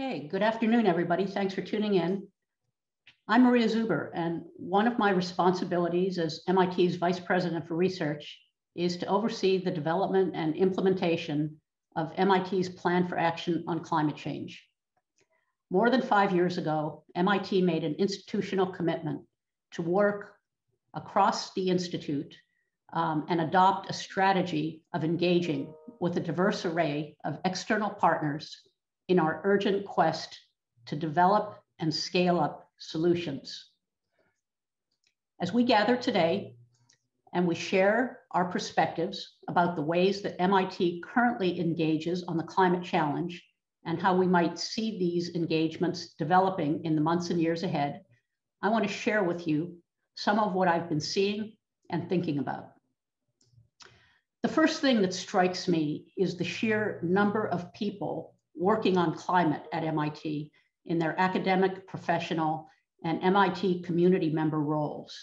Okay, good afternoon, everybody. Thanks for tuning in. I'm Maria Zuber, and one of my responsibilities as MIT's Vice President for Research is to oversee the development and implementation of MIT's Plan for Action on Climate Change. More than 5 years ago, MIT made an institutional commitment to work across the Institute and adopt a strategy of engaging with a diverse array of external partners in our urgent quest to develop and scale up solutions. As we gather today and we share our perspectives about the ways that MIT currently engages on the climate challenge and how we might see these engagements developing in the months and years ahead, I want to share with you some of what I've been seeing and thinking about. The first thing that strikes me is the sheer number of people working on climate at MIT in their academic, professional, and MIT community member roles.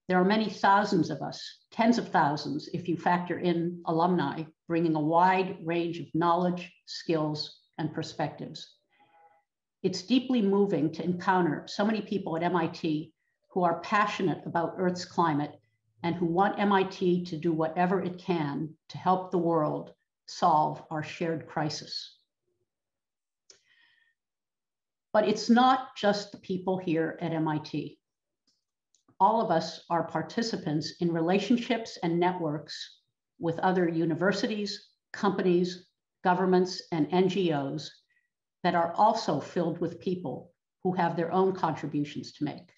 There are many thousands of us, tens of thousands if you factor in alumni, bringing a wide range of knowledge, skills, and perspectives. It's deeply moving to encounter so many people at MIT who are passionate about Earth's climate and who want MIT to do whatever it can to help the world solve our shared crisis. But it's not just the people here at MIT. All of us are participants in relationships and networks with other universities, companies, governments, and NGOs that are also filled with people who have their own contributions to make.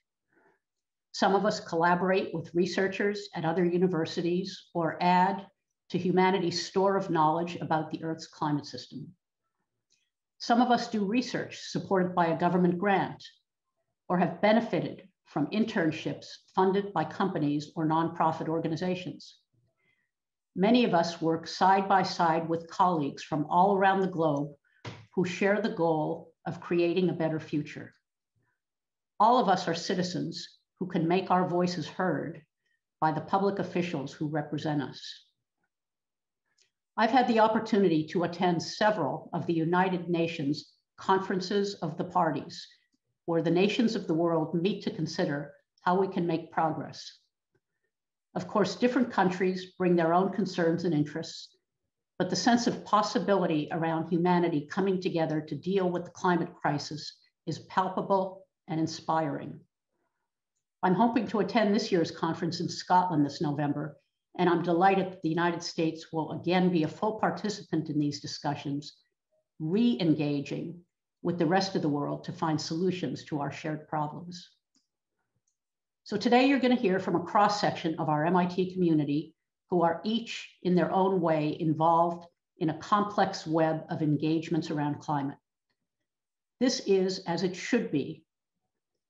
Some of us collaborate with researchers at other universities or add to humanity's store of knowledge about the Earth's climate system. Some of us do research supported by a government grant or have benefited from internships funded by companies or nonprofit organizations. Many of us work side by side with colleagues from all around the globe who share the goal of creating a better future. All of us are citizens who can make our voices heard by the public officials who represent us. I've had the opportunity to attend several of the United Nations conferences of the parties, where the nations of the world meet to consider how we can make progress. Of course, different countries bring their own concerns and interests, but the sense of possibility around humanity coming together to deal with the climate crisis is palpable and inspiring. I'm hoping to attend this year's conference in Scotland this November, and I'm delighted that the United States will again be a full participant in these discussions, re-engaging with the rest of the world to find solutions to our shared problems. So today you're going to hear from a cross-section of our MIT community who are each in their own way involved in a complex web of engagements around climate. This is as it should be.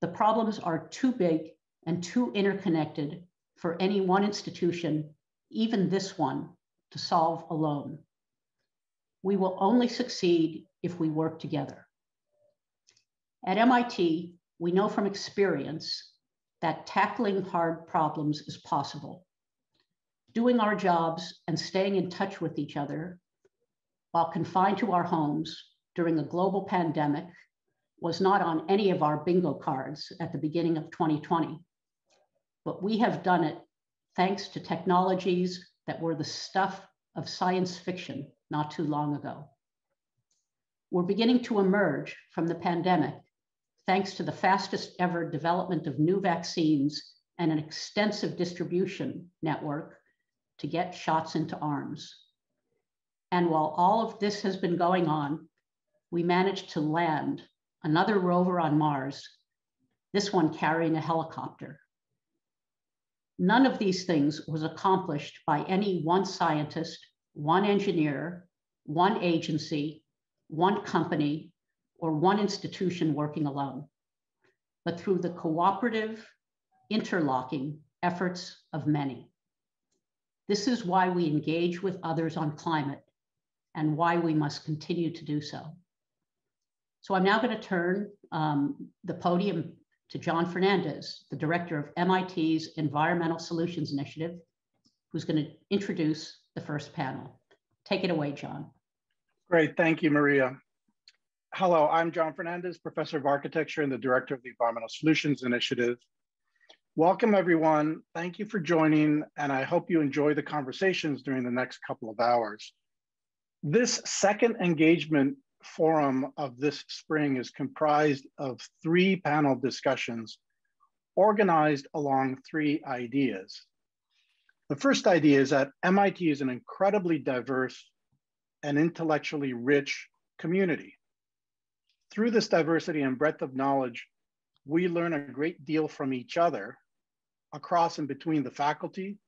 The problems are too big and too interconnected for any one institution, even this one, to solve alone. We will only succeed if we work together. At MIT, we know from experience that tackling hard problems is possible. Doing our jobs and staying in touch with each other while confined to our homes during a global pandemic was not on any of our bingo cards at the beginning of 2020, but we have done it thanks to technologies that were the stuff of science fiction not too long ago. We're beginning to emerge from the pandemic thanks to the fastest ever development of new vaccines and an extensive distribution network to get shots into arms. And while all of this has been going on, we managed to land another rover on Mars, this one carrying a helicopter. None of these things was accomplished by any one scientist, one engineer, one agency, one company, or one institution working alone, but through the cooperative, interlocking efforts of many. This is why we engage with others on climate and why we must continue to do so. So I'm now going to turn the podium to John Fernandez, the director of MIT's Environmental Solutions Initiative, who's going to introduce the first panel. Take it away, John. Great, thank you, Maria. Hello, I'm John Fernandez, Professor of Architecture and the Director of the Environmental Solutions Initiative. Welcome, everyone. Thank you for joining, and I hope you enjoy the conversations during the next couple of hours. This second engagement forum of this spring is comprised of 3 panel discussions organized along 3 ideas. The first idea is that MIT is an incredibly diverse and intellectually rich community. Through this diversity and breadth of knowledge, we learn a great deal from each other across and between the faculty,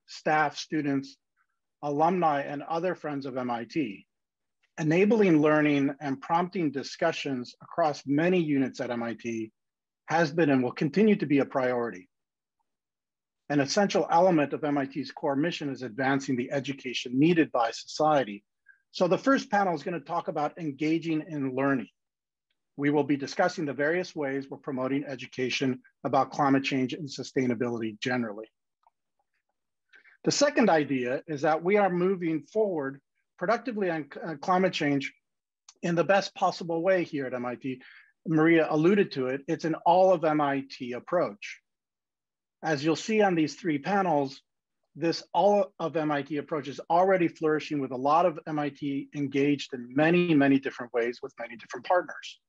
staff, students, alumni, and other friends of MIT, enabling learning and prompting discussions across many units at MIT has been and will continue to be a priority. An essential element of MIT's core mission is advancing the education needed by society. So the first panel is going to talk about engaging in learning. We will be discussing the various ways we're promoting education about climate change and sustainability generally. The second idea is that we are moving forward productively on climate change in the best possible way here at MIT. Maria alluded to it, it's an all of MIT approach. As you'll see on these 3 panels, this all of MIT approach is already flourishing with a lot of MIT engaged in many, many different ways with many different partners.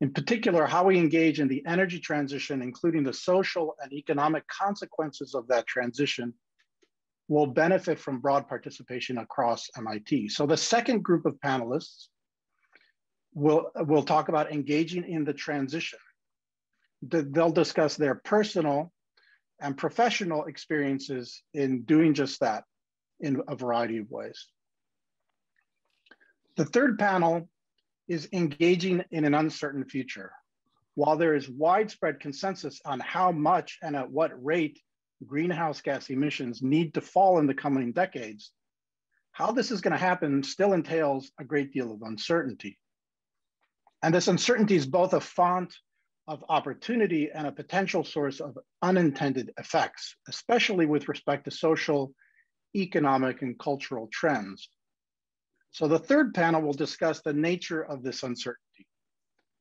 In particular, how we engage in the energy transition, including the social and economic consequences of that transition, will benefit from broad participation across MIT. So the second group of panelists will talk about engaging in the transition. They'll discuss their personal and professional experiences in doing just that in a variety of ways. The third panel is engaging in an uncertain future. While there is widespread consensus on how much and at what rate greenhouse gas emissions need to fall in the coming decades, how this is going to happen still entails a great deal of uncertainty. And this uncertainty is both a font of opportunity and a potential source of unintended effects, especially with respect to social, economic, and cultural trends. So the third panel will discuss the nature of this uncertainty.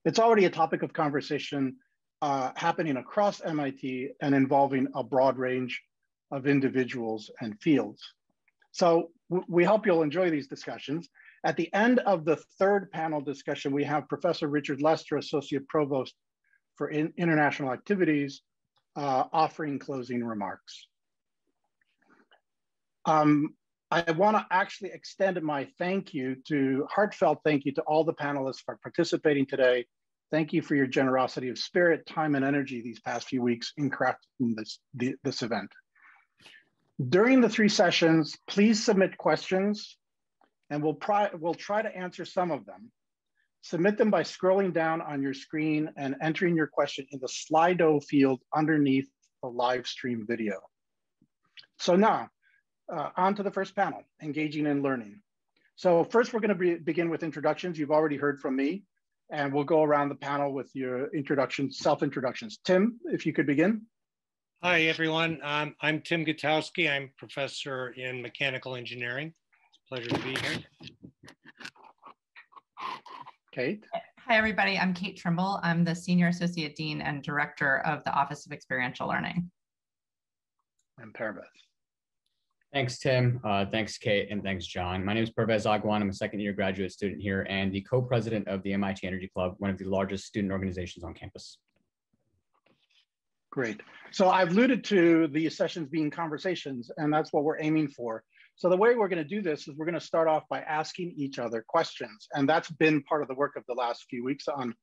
It's already a topic of conversation happening across MIT and involving a broad range of individuals and fields. So we hope you'll enjoy these discussions. At the end of the third panel discussion, we have Professor Richard Lester, Associate Provost for International Activities, offering closing remarks. I want to actually extend my heartfelt thank you to all the panelists for participating today. Thank you for your generosity of spirit, time, and energy these past few weeks in crafting this event. During the 3 sessions, please submit questions, and we'll try to answer some of them. Submit them by scrolling down on your screen and entering your question in the Slido field underneath the live stream video. So now, on to the first panel, engaging in learning. So first, we're going to begin with introductions. You've already heard from me, and we'll go around the panel with your introductions, self-introductions. Tim, if you could begin. Hi, everyone. I'm Tim Gutowski. I'm professor in mechanical engineering. It's a pleasure to be here. Kate. Hi, everybody. I'm Kate Trimble. I'm the Senior Associate Dean and Director of the Office of Experiential Learning. And Fernández. Thanks, Tim. Thanks, Kate, and thanks, John. My name is Pervez Agwan. I'm a second-year graduate student here and the co-president of the MIT Energy Club, one of the largest student organizations on campus. Great. So I've alluded to these sessions being conversations, and that's what we're aiming for. So the way we're going to do this is we're going to start off by asking each other questions, and that's been part of the work of the last few weeks on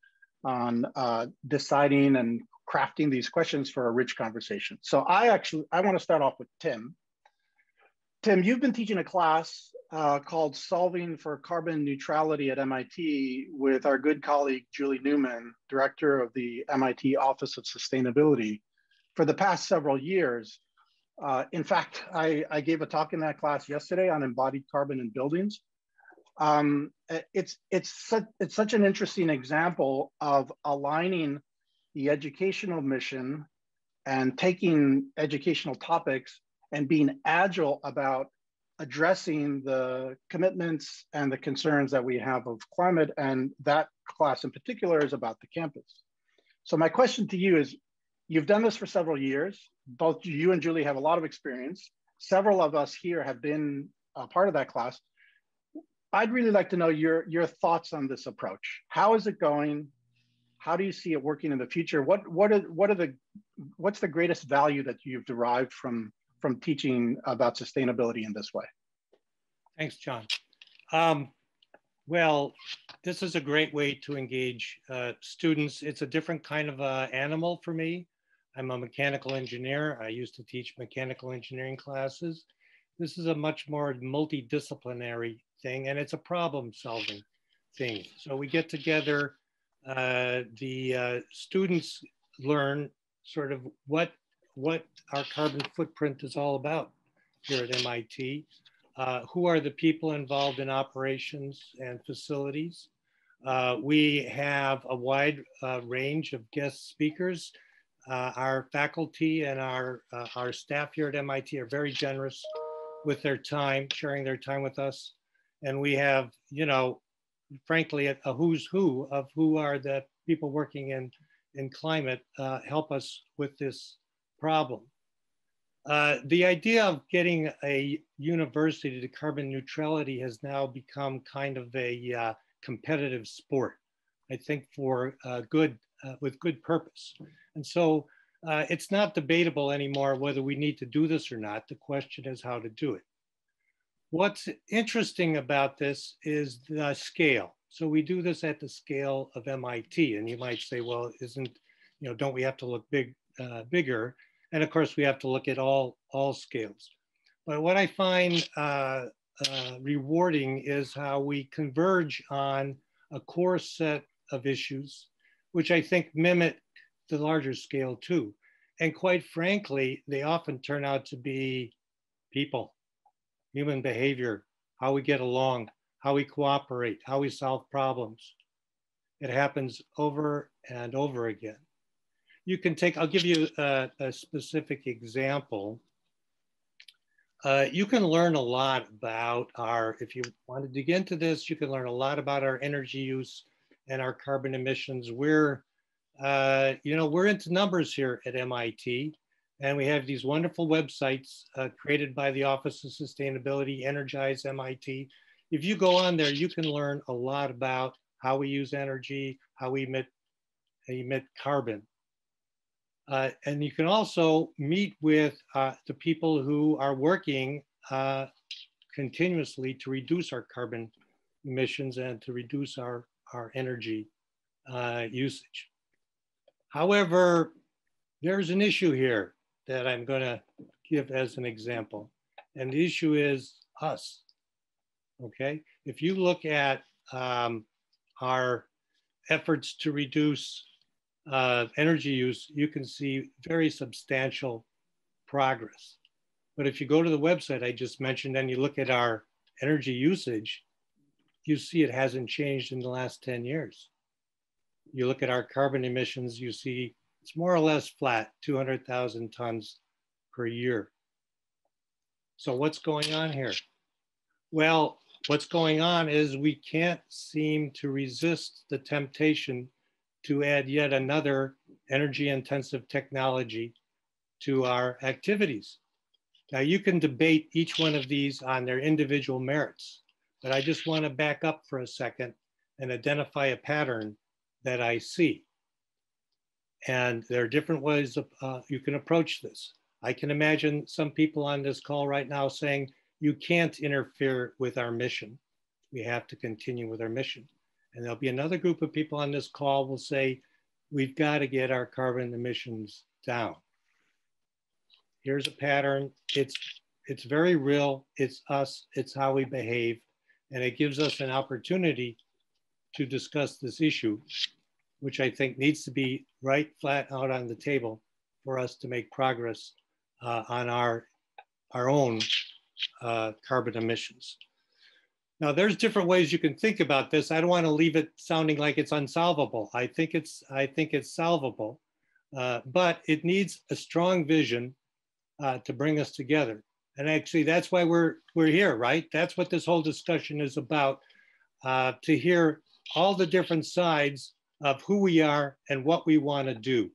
deciding and crafting these questions for a rich conversation. So I want to start off with Tim. Tim, you've been teaching a class called Solving for Carbon Neutrality at MIT with our good colleague, Julie Newman, director of the MIT Office of Sustainability, for the past several years. In fact, I gave a talk in that class yesterday on embodied carbon in buildings. It's such an interesting example of aligning the educational mission and taking educational topics and being agile about addressing the commitments and the concerns that we have of climate, and that class in particular is about the campus. So my question to you is, you've done this for several years. Both you and Julie have a lot of experience. Several of us here have been a part of that class. I'd really like to know your thoughts on this approach. How is it going? How do you see it working in the future? What's the greatest value that you've derived from teaching about sustainability in this way? Thanks, John. Well, this is a great way to engage students. It's a different kind of animal for me. I'm a mechanical engineer. I used to teach mechanical engineering classes. This is a much more multidisciplinary thing, and it's a problem-solving thing. So we get together, the students learn sort of what our carbon footprint is all about here at MIT. Who are the people involved in operations and facilities? We have a wide range of guest speakers. Our faculty and our staff here at MIT are very generous with their time, sharing their time with us. And we have, you know, frankly, a who's who of who are the people working in climate help us with this problem. The idea of getting a university to carbon neutrality has now become kind of a competitive sport, I think, for with good purpose. And so it's not debatable anymore whether we need to do this or not. The question is how to do it. What's interesting about this is the scale. So we do this at the scale of MIT, and you might say, well, don't we have to look bigger? And of course, we have to look at all scales. But what I find rewarding is how we converge on a core set of issues, which I think mimic the larger scale too. And quite frankly, they often turn out to be people, human behavior, how we get along, how we cooperate, how we solve problems. It happens over and over again. You can I'll give you a specific example. You can learn a lot about if you want to dig into this, you can learn a lot about our energy use and our carbon emissions. We're into numbers here at MIT, and we have these wonderful websites created by the Office of Sustainability, Energize MIT. If you go on there, you can learn a lot about how we use energy, how we emit carbon. And you can also meet with the people who are working continuously to reduce our carbon emissions and to reduce our energy usage. However, there's an issue here that I'm going to give as an example. And the issue is us, okay? If you look at our efforts to reduce energy use, you can see very substantial progress. But if you go to the website I just mentioned and you look at our energy usage, you see it hasn't changed in the last 10 years. You look at our carbon emissions, you see it's more or less flat, 200,000 tons per year. So what's going on here? Well, what's going on is we can't seem to resist the temptation to add yet another energy intensive technology to our activities. Now you can debate each one of these on their individual merits, but I just want to back up for a second and identify a pattern that I see. And there are different ways you can approach this. I can imagine some people on this call right now saying, you can't interfere with our mission. We have to continue with our mission. And there'll be another group of people on this call will say, we've got to get our carbon emissions down. Here's a pattern. It's very real. It's us. It's how we behave. And it gives us an opportunity to discuss this issue, which I think needs to be right flat out on the table for us to make progress on our own carbon emissions. Now, there's different ways you can think about this. I don't want to leave it sounding like it's unsolvable. I think it's solvable, but it needs a strong vision to bring us together. And actually, that's why we're here, right? That's what this whole discussion is about, to hear all the different sides of who we are and what we want to do.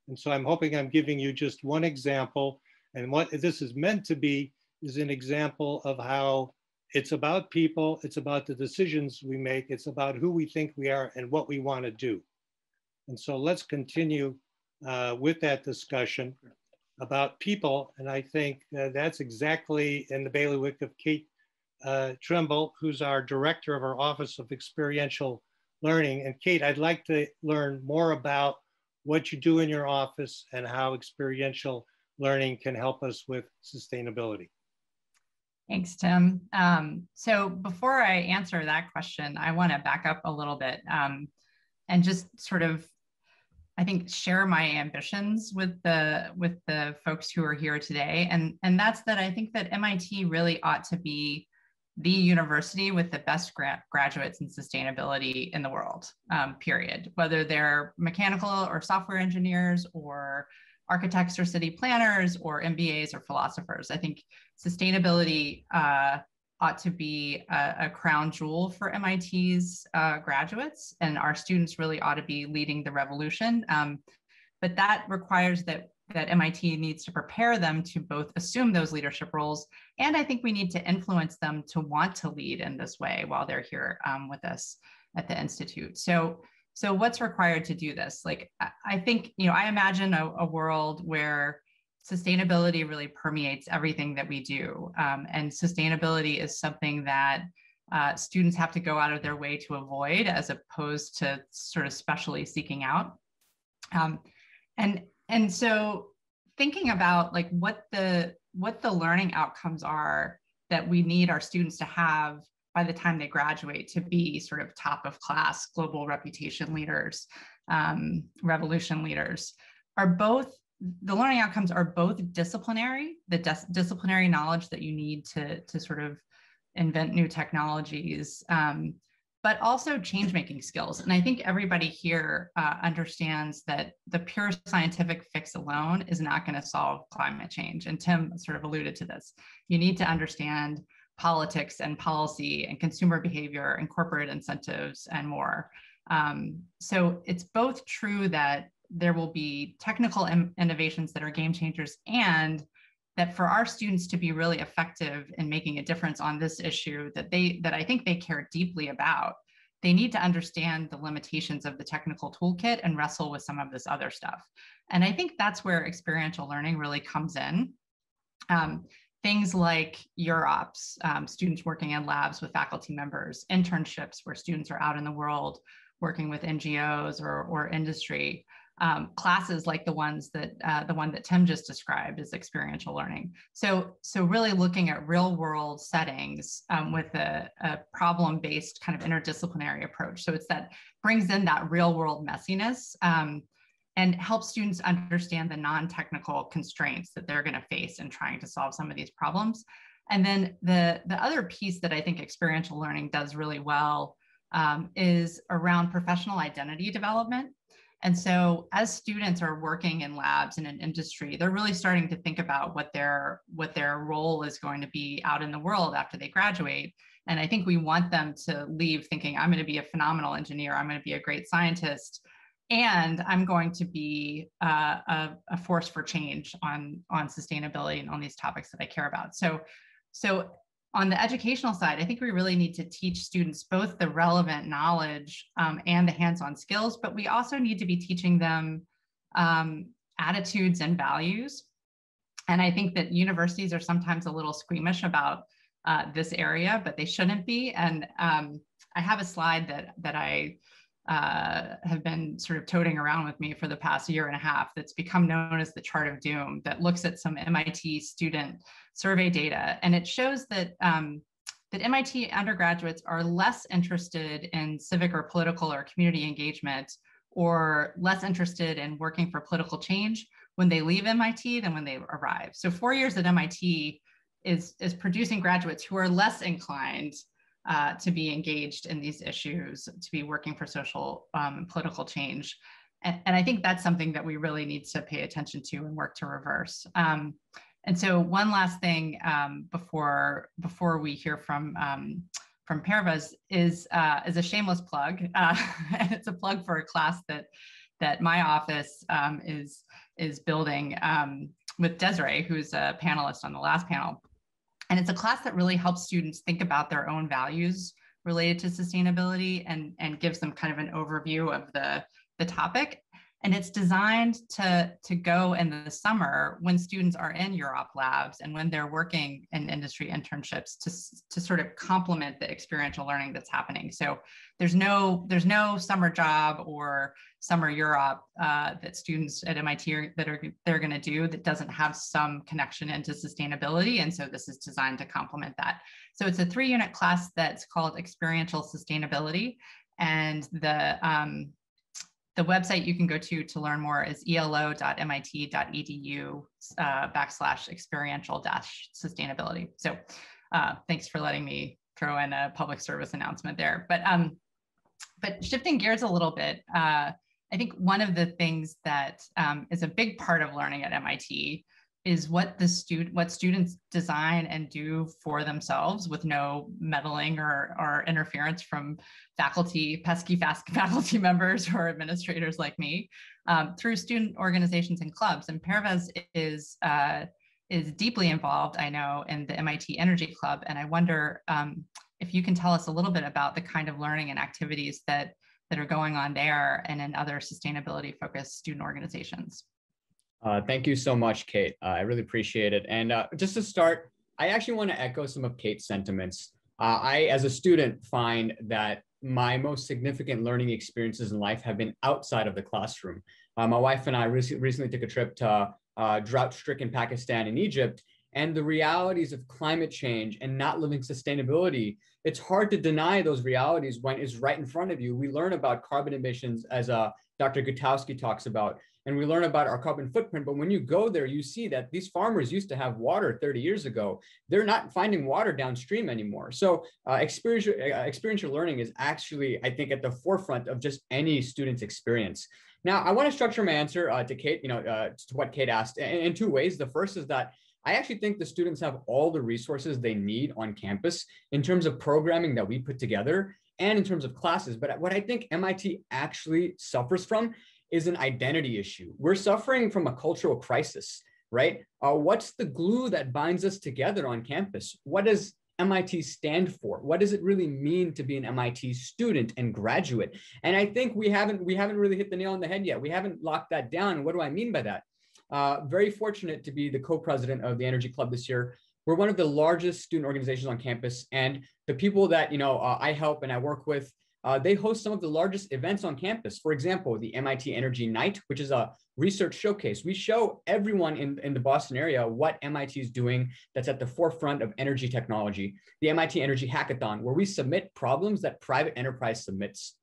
And so I'm hoping I'm giving you just one example. And what this is meant to be is an example of how it's about people, it's about the decisions we make, it's about who we think we are and what we want to do. And so let's continue with that discussion about people. And I think that's exactly in the bailiwick of Kate Trimble, who's our director of our Office of Experiential Learning. And Kate, I'd like to learn more about what you do in your office and how experiential learning can help us with sustainability. Thanks, Tim. So before I answer that question, I want to back up a little bit and just sort of, I think, share my ambitions with the folks who are here today. And that's that I think that MIT really ought to be the university with the best graduates in sustainability in the world, period. Whether they're mechanical or software engineers or architects or city planners or MBAs or philosophers. I think sustainability ought to be a crown jewel for MIT's graduates, and our students really ought to be leading the revolution. But that requires that MIT needs to prepare them to both assume those leadership roles, and I think we need to influence them to want to lead in this way while they're here with us at the Institute. So what's required to do this? Like, I think, I imagine a world where sustainability really permeates everything that we do. And sustainability is something that students have to go out of their way to avoid, as opposed to sort of specially seeking out. And so thinking about like what the learning outcomes are that we need our students to have by the time they graduate to be sort of top of class global reputation leaders, revolution leaders, are both, the learning outcomes are both disciplinary, the disciplinary knowledge that you need to sort of invent new technologies, but also change-making skills. And I think everybody here understands that the pure scientific fix alone is not going to solve climate change. And Tim sort of alluded to this. You need to understand politics and policy and consumer behavior and corporate incentives and more. So it's both true that there will be technical innovations that are game changers, and that for our students to be really effective in making a difference on this issue that I think they care deeply about, they need to understand the limitations of the technical toolkit and wrestle with some of this other stuff. And I think that's where experiential learning really comes in. Things like UROPS, students working in labs with faculty members, internships where students are out in the world working with NGOs or industry, classes like the one that Tim just described is experiential learning. So really looking at real world settings with a problem-based kind of interdisciplinary approach. So it's that brings in that real world messiness and helps students understand the non-technical constraints that they're going to face in trying to solve some of these problems. And then the other piece that I think experiential learning does really well is around professional identity development. And so as students are working in labs in an industry, they're really starting to think about what their role is going to be out in the world after they graduate. And I think we want them to leave thinking, I'm going to be a phenomenal engineer, I'm going to be a great scientist, and I'm going to be a force for change on sustainability and on these topics that I care about. So on the educational side, I think we really need to teach students both the relevant knowledge and the hands-on skills, but we also need to be teaching them attitudes and values. And I think that universities are sometimes a little squeamish about this area, but they shouldn't be. And I have a slide that I have been sort of toting around with me for the past year and a half that's become known as the chart of doom, that looks at some MIT student survey data. And it shows that that MIT undergraduates are less interested in civic or political or community engagement, or less interested in working for political change when they leave MIT than when they arrive. So 4 years at MIT is producing graduates who are less inclined to be engaged in these issues, to be working for social and political change. And I think that's something that we really need to pay attention to and work to reverse. And so one last thing before we hear from Fernández is a shameless plug, and it's a plug for a class that my office is building with Desiree, who's a panelist on the last panel. And it's a class that really helps students think about their own values related to sustainability and gives them kind of an overview of the topic. And it's designed to go in the summer when students are in UROP labs and when they're working in industry internships to sort of complement the experiential learning that's happening. So there's no summer job or summer UROP that students at MIT they're going to do that doesn't have some connection into sustainability. And so this is designed to complement that. So it's a 3-unit class that's called Experiential Sustainability, and the website you can go to learn more is elo.mit.edu/experiential-sustainability. So thanks for letting me throw in a public service announcement there. But shifting gears a little bit, I think one of the things that is a big part of learning at MIT is what students design and do for themselves with no meddling or interference from pesky faculty members or administrators like me, through student organizations and clubs. And Fernández is deeply involved, I know, in the MIT Energy Club. And I wonder if you can tell us a little bit about the kind of learning and activities that are going on there and in other sustainability-focused student organizations. Thank you so much, Kate. I really appreciate it. And just to start, I actually want to echo some of Kate's sentiments. I, as a student, find that my most significant learning experiences in life have been outside of the classroom. My wife and I recently took a trip to drought-stricken Pakistan and Egypt, and the realities of climate change and not living sustainability, it's hard to deny those realities when it's right in front of you. We learn about carbon emissions, as Dr. Gutowski talks about, and we learn about our carbon footprint. But when you go there, you see that these farmers used to have water 30 years ago. They're not finding water downstream anymore. So experiential learning is actually, I think, at the forefront of just any student's experience. Now, I want to structure my answer to Kate, to what Kate asked in 2 ways. The first is that I actually think the students have all the resources they need on campus in terms of programming that we put together and in terms of classes. But what I think MIT actually suffers from is an identity issue. We're suffering from a cultural crisis, right? What's the glue that binds us together on campus? What does MIT stand for? What does it really mean to be an MIT student and graduate? And I think we haven't really hit the nail on the head yet. We haven't locked that down. What do I mean by that? Very fortunate to be the co-president of the Energy Club this year. We're one of the largest student organizations on campus, and the people that I help and I work with, they host some of the largest events on campus. For example, the MIT Energy Night, which is a research showcase. We show everyone in the Boston area what MIT is doing that's at the forefront of energy technology. The MIT Energy Hackathon, where we submit problems that private enterprise submits,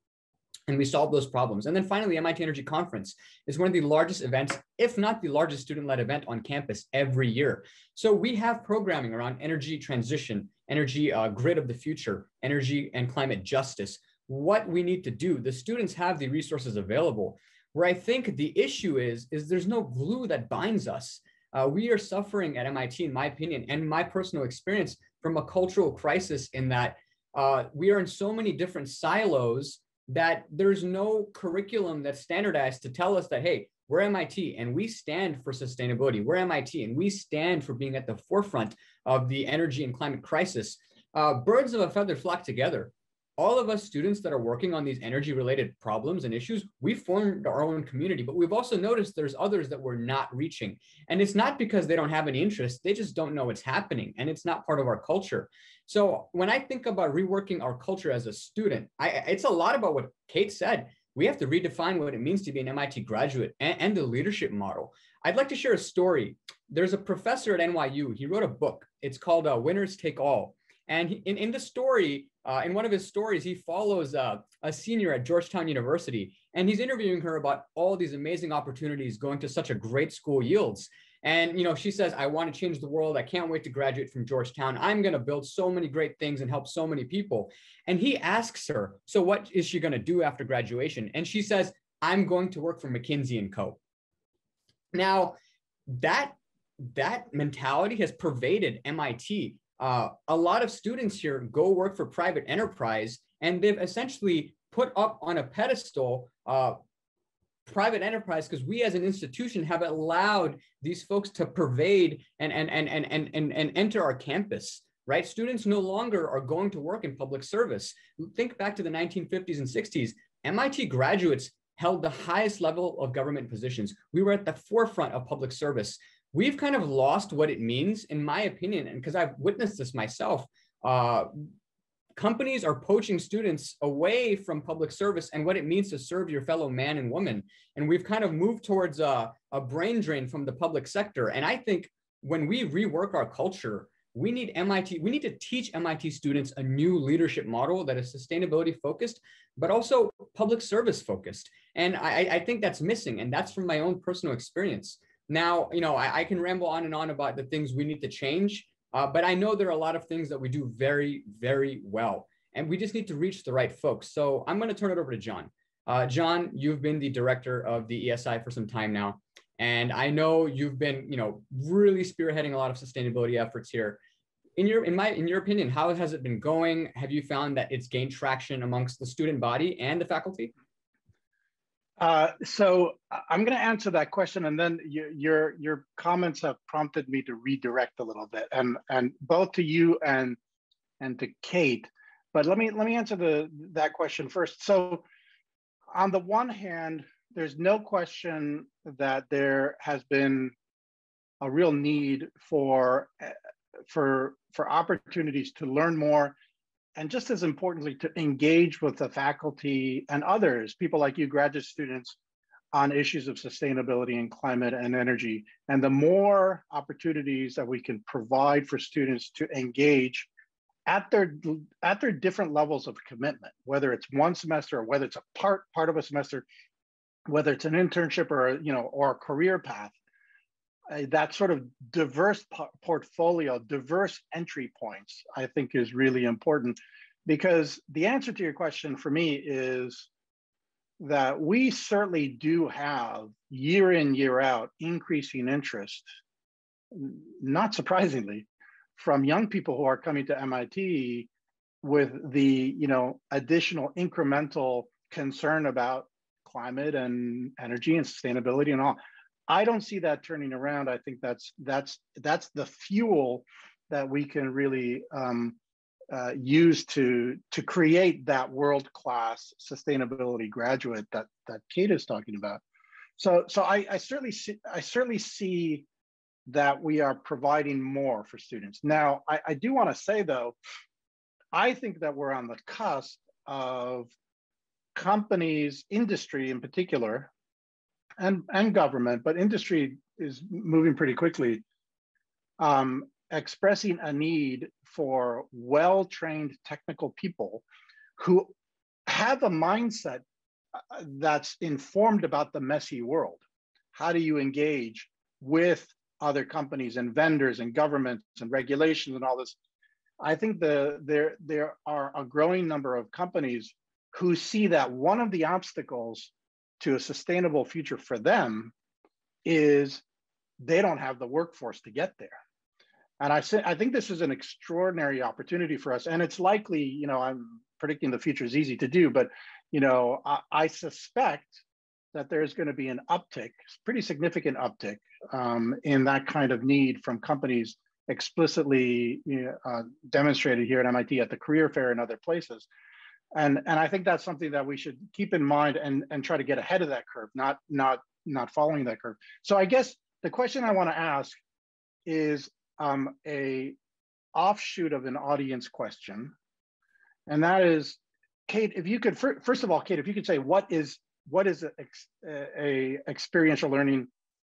and we solve those problems. And then finally, the MIT Energy Conference is one of the largest events, if not the largest student-led event on campus every year. So we have programming around energy transition, energy grid of the future, energy and climate justice. What we need to do, the students have the resources available. Where I think the issue is there's no glue that binds us. We are suffering at MIT, in my opinion, and my personal experience, from a cultural crisis in that we are in so many different silos that there's no curriculum that's standardized to tell us that, hey, we're MIT and we stand for sustainability. We're MIT and we stand for being at the forefront of the energy and climate crisis. Birds of a feather flock together. All of us students that are working on these energy-related problems and issues, we formed our own community, but we've also noticed there's others that we're not reaching. And it's not because they don't have any interest, they just don't know what's happening, and it's not part of our culture. So when I think about reworking our culture as a student, it's a lot about what Kate said. We have to redefine what it means to be an MIT graduate and the leadership model. I'd like to share a story. There's a professor at NYU, he wrote a book. It's called Winners Take All. And in the story, in one of his stories, he follows a senior at Georgetown University, and he's interviewing her about all these amazing opportunities going to such a great school yields. And she says, I want to change the world. I can't wait to graduate from Georgetown. I'm going to build so many great things and help so many people. And he asks her, so what is she going to do after graduation? And she says, I'm going to work for McKinsey & Co. Now, that that mentality has pervaded MIT. A lot of students here go work for private enterprise, and they've essentially put up on a pedestal private enterprise because we as an institution have allowed these folks to pervade and enter our campus, right? Students no longer are going to work in public service. Think back to the 1950s and 60s. MIT graduates held the highest level of government positions. We were at the forefront of public service. We've kind of lost what it means, in my opinion, and because I've witnessed this myself, companies are poaching students away from public service and what it means to serve your fellow man and woman. And we've kind of moved towards a brain drain from the public sector. And I think when we rework our culture, we need to teach MIT students a new leadership model that is sustainability focused, but also public service focused. And I think that's missing. And that's from my own personal experience. Now, I can ramble on and on about the things we need to change. But I know there are a lot of things that we do very, very well, and we just need to reach the right folks. So I'm going to turn it over to John. John, you've been the director of the ESI for some time now, and I know you've been, really spearheading a lot of sustainability efforts here. In your opinion, how has it been going? Have you found that it's gained traction amongst the student body and the faculty? So I'm going to answer that question, and then your comments have prompted me to redirect a little bit, and both to you and to Kate. But let me answer that question first. So, on the one hand, there's no question that there has been a real need for opportunities to learn more. And just as importantly, to engage with the faculty and others, people like you, graduate students, on issues of sustainability and climate and energy. And the more opportunities that we can provide for students to engage at their different levels of commitment, whether it's one semester or whether it's a part of a semester, whether it's an internship or a career path, that sort of diverse portfolio, diverse entry points, I think is really important, because the answer to your question for me is that we certainly do have year in, year out, increasing interest, not surprisingly, from young people who are coming to MIT with the additional incremental concern about climate and energy and sustainability and all. I don't see that turning around. I think that's the fuel that we can really use to create that world-class sustainability graduate that Kate is talking about. So I certainly see that we are providing more for students. Now, I do want to say though, I think that we're on the cusp of companies, industry in particular, and government, but industry is moving pretty quickly, expressing a need for well-trained technical people who have a mindset that's informed about the messy world. How do you engage with other companies and vendors and governments and regulations and all this? I think there are a growing number of companies who see that one of the obstacles to a sustainable future for them is they don't have the workforce to get there. And I think this is an extraordinary opportunity for us. And it's likely, I'm predicting the future is easy to do, but I suspect that there's going to be an uptick, pretty significant uptick in that kind of need from companies explicitly demonstrated here at MIT at the career fair and other places. And I think that's something that we should keep in mind and try to get ahead of that curve, not following that curve. So I guess the question I want to ask is a offshoot of an audience question, and that is, Kate, if you could first of all, Kate, if you could say what is a experiential learning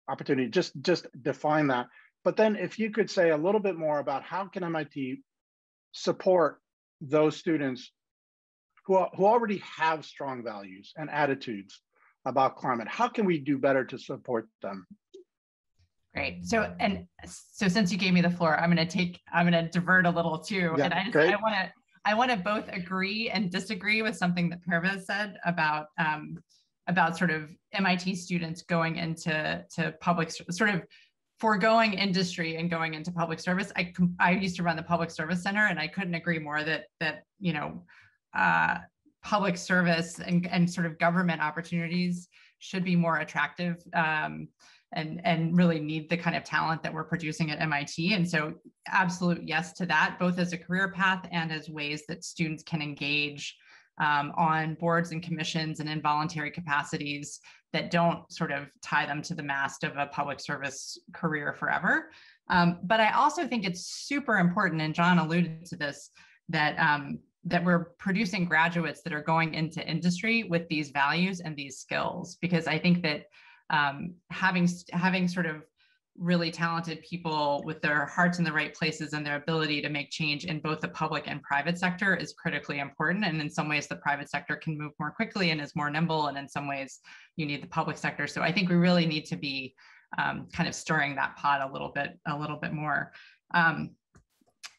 opportunity, just define that. But then if you could say a little bit more about how can MIT support those students who already have strong values and attitudes about climate. How can we do better to support them? Great. So since you gave me the floor, I'm going to divert a little too. Yeah, and I want to both agree and disagree with something that Fernández said about sort of MIT students going into public, sort of foregoing industry and going into public service. I used to run the public service center, and I couldn't agree more that you know, public service and sort of government opportunities should be more attractive, and really need the kind of talent that we're producing at MIT. And so absolute yes to that, both as a career path and as ways that students can engage on boards and commissions and in voluntary capacities that don't sort of tie them to the mast of a public service career forever. But I also think it's super important, and John alluded to this, that we're producing graduates that are going into industry with these values and these skills, because I think that having sort of really talented people with their hearts in the right places and their ability to make change in both the public and private sector is critically important. And in some ways, the private sector can move more quickly and is more nimble. And in some ways, you need the public sector. So I think we really need to be kind of stirring that pot a little bit more.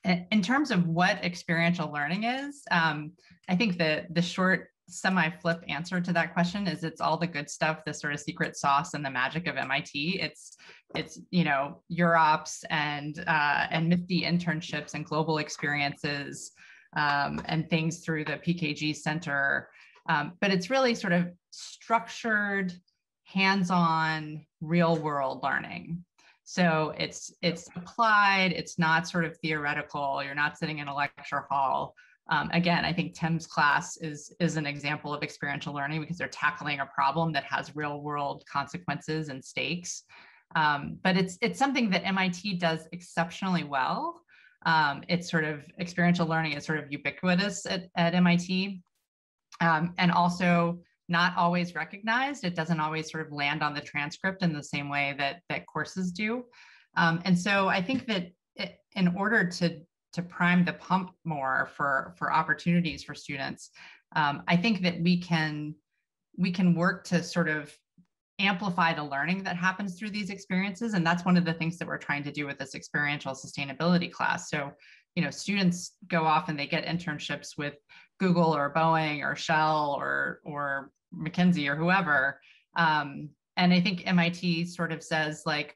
In terms of what experiential learning is, I think the short semi-flip answer to that question is it's all the good stuff, the sort of secret sauce and the magic of MIT. It's you know, Europs and MIFTI internships and global experiences and things through the PKG Center. But it's really sort of structured, hands-on, real-world learning. So it's applied, it's not sort of theoretical, you're not sitting in a lecture hall. Again, I think Tim's class is an example of experiential learning because they're tackling a problem that has real world consequences and stakes. But it's something that MIT does exceptionally well. It's sort of experiential learning is sort of ubiquitous at MIT, and also not always recognized. It doesn't always sort of land on the transcript in the same way that courses do. And so I think that in order to prime the pump more for opportunities for students, I think that we can work to sort of amplify the learning that happens through these experiences. And that's one of the things that we're trying to do with this experiential sustainability class. So, you know, students go off and they get internships with Google or Boeing or Shell or McKinsey or whoever. And I think MIT sort of says like,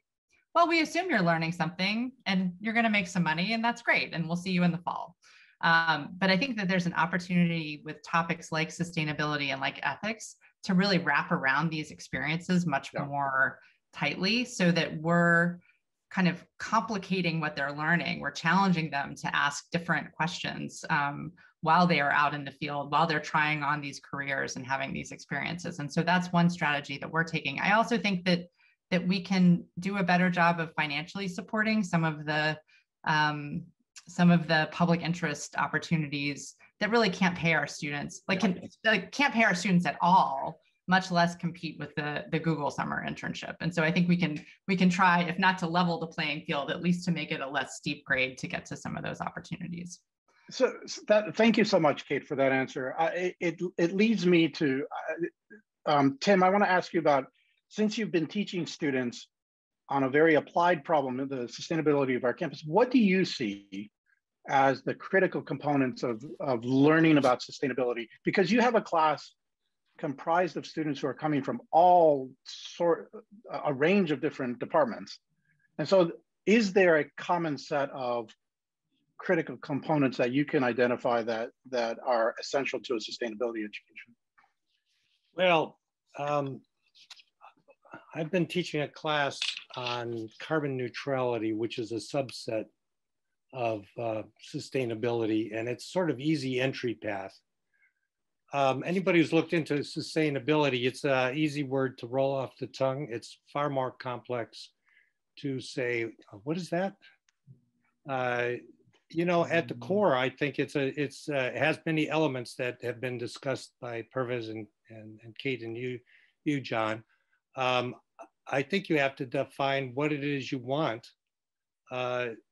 well, we assume you're learning something and you're going to make some money, and that's great. And we'll see you in the fall. But I think that there's an opportunity with topics like sustainability and like ethics to really wrap around these experiences much more tightly, so that we're kind of complicating what they're learning. We're challenging them to ask different questions while they are out in the field, while they're trying on these careers and having these experiences. And so that's one strategy that we're taking. I also think that we can do a better job of financially supporting some of the public interest opportunities that really can't pay our students, can't pay our students at all, much less compete with the Google summer internship. And so I think we can try, if not to level the playing field, at least to make it a less steep grade to get to some of those opportunities. So thank you so much, Kate, for that answer. It leads me to, Tim, I want to ask you about, since you've been teaching students on a very applied problem, the sustainability of our campus, what do you see as the critical components of learning about sustainability? Because you have a class comprised of students who are coming from a range of different departments. And so is there a common set of critical components that you can identify that are essential to a sustainability education? Well, I've been teaching a class on carbon neutrality, which is a subset of sustainability, and it's sort of easy entry path. Anybody who's looked into sustainability, it's an easy word to roll off the tongue. It's far more complex to say, what is that? You know, at the core, I think it has many elements that have been discussed by Pervez and Kate and you, John. I think you have to define what it is you want.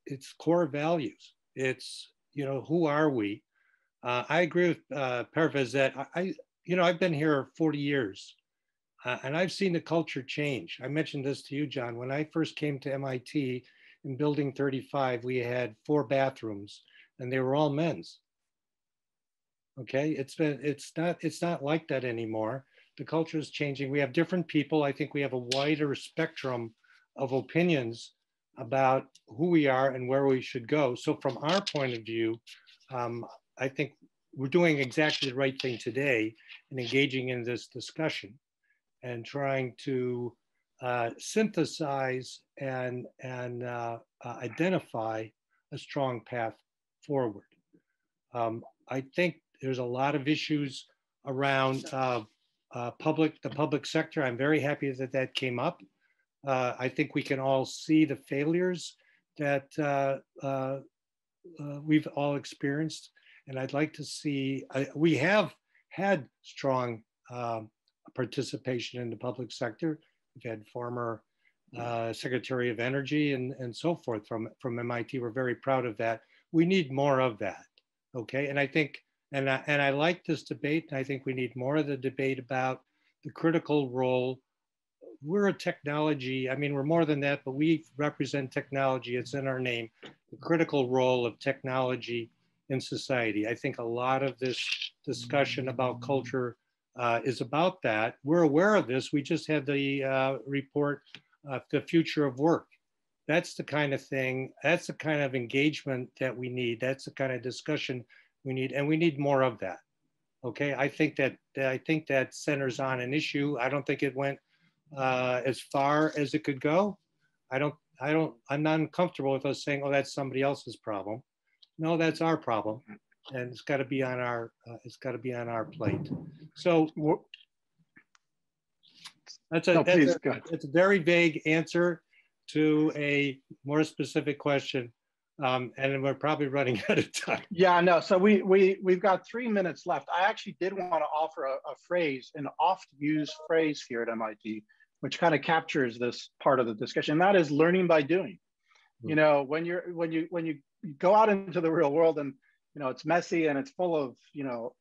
It's core values. It's, you know, who are we? I agree with Pervez that I've been here 40 years and I've seen the culture change. I mentioned this to you, John. When I first came to MIT in building 35, we had 4 bathrooms and they were all men's. Okay, it's not like that anymore. The culture is changing. We have different people. I think we have a wider spectrum of opinions about who we are and where we should go. So from our point of view, I think we're doing exactly the right thing today in engaging in this discussion and trying to synthesize and identify a strong path forward. I think there's a lot of issues around the public sector. I'm very happy that that came up. I think we can all see the failures that we've all experienced. And I'd like to see, we have had strong participation in the public sector. We've had former Secretary of Energy and so forth from MIT. We're very proud of that. We need more of that, okay? And I think, and I like this debate, and I think we need more of the debate about the critical role. We're a technology, I mean, we're more than that, but we represent technology, it's in our name, the critical role of technology in society. I think a lot of this discussion about culture is about that. We're aware of this. We just had the report, The Future of Work. That's the kind of thing, that's the kind of engagement that we need. That's the kind of discussion we need, and we need more of that. Okay, I think that centers on an issue. I don't think it went as far as it could go. I'm not uncomfortable with us saying, oh, that's somebody else's problem. No, that's our problem. And it's got to be on our, plate. So that's a very vague answer to a more specific question. And we're probably running out of time. Yeah, no, so we've got 3 minutes left. I actually did want to offer a phrase, an oft used phrase here at MIT, which kind of captures this part of the discussion. And that is learning by doing. You know, when you go out into the real world and, you know, it's messy and it's full of, you know,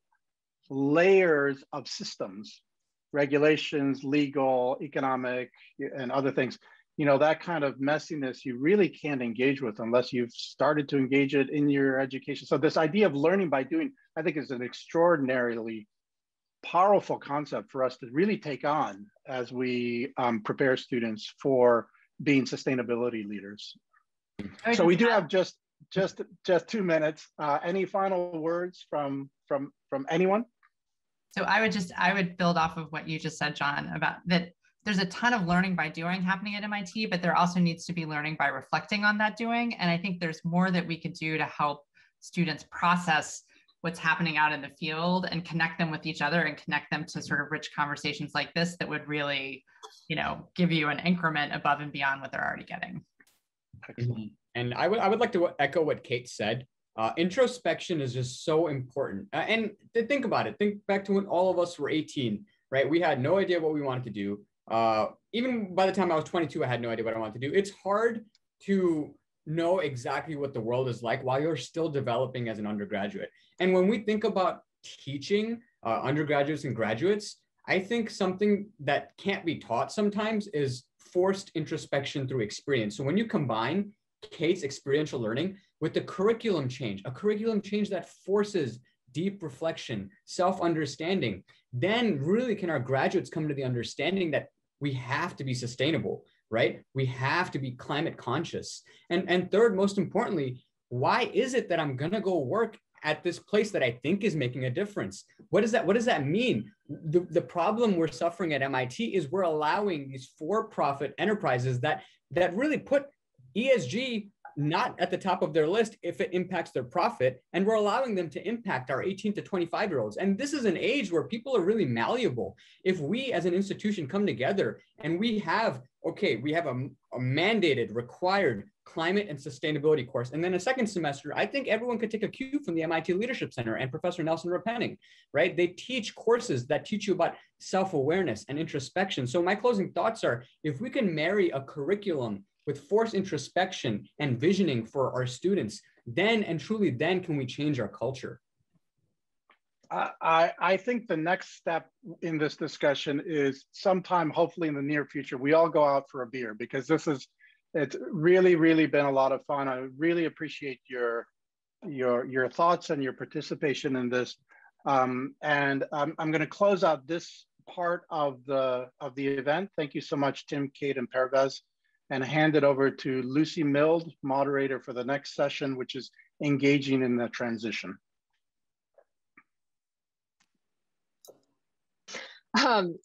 layers of systems, regulations, legal, economic, and other things, you know, that kind of messiness you really can't engage with unless you've started to engage it in your education. So this idea of learning by doing, I think, is an extraordinarily powerful concept for us to really take on as we prepare students for being sustainability leaders. So we do have just 2 minutes. Any final words from anyone? So I would build off of what you just said, John, about that there's a ton of learning by doing happening at MIT, but there also needs to be learning by reflecting on that doing. And I think there's more that we could do to help students process what's happening out in the field and connect them with each other and connect them to sort of rich conversations like this that would really, you know, give you an increment above and beyond what they're already getting. Excellent. And I would like to echo what Kate said. Introspection is just so important. And to think about it, think back to when all of us were 18, right? We had no idea what we wanted to do. Even by the time I was 22, I had no idea what I wanted to do. It's hard to know exactly what the world is like while you're still developing as an undergraduate. And when we think about teaching undergraduates and graduates, I think something that can't be taught sometimes is forced introspection through experience. So when you combine Kate's experiential learning with the curriculum change, a curriculum change that forces deep reflection, self-understanding, then really can our graduates come to the understanding that we have to be sustainable, right? We have to be climate conscious. And third, most importantly, why is it that I'm gonna go work at this place that I think is making a difference? What does that mean? The problem we're suffering at MIT is we're allowing these for-profit enterprises that really put ESG not at the top of their list if it impacts their profit, and we're allowing them to impact our 18 to 25-year-olds. And this is an age where people are really malleable. If we as an institution come together and we have a mandated, required climate and sustainability course, and then a second semester, I think everyone could take a cue from the MIT Leadership Center and Professor Nelson Repenning, right? They teach courses that teach you about self-awareness and introspection. So my closing thoughts are, if we can marry a curriculum with forced introspection and visioning for our students, then and truly then can we change our culture. I think the next step in this discussion is sometime, hopefully in the near future, we all go out for a beer, because it's really, really been a lot of fun. I really appreciate your thoughts and your participation in this. And I'm going to close out this part of the event. Thank you so much, Tim, Kate, and Pervez. and hand it over to Lucy Mild, moderator for the next session, which is engaging in the transition.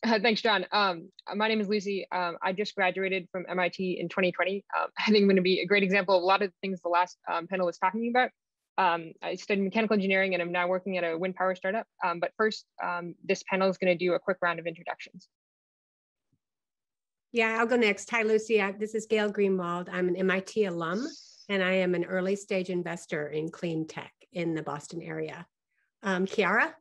Thanks, John. My name is Lucy. I just graduated from MIT in 2020. I think I'm going to be a great example of a lot of the things the last panel was talking about. I studied mechanical engineering and I'm now working at a wind power startup. But first, this panel is going to do a quick round of introductions. Yeah, I'll go next. Hi, Lucy. This is Gail Greenwald. I'm an MIT alum, and I am an early stage investor in clean tech in the Boston area. Chiara?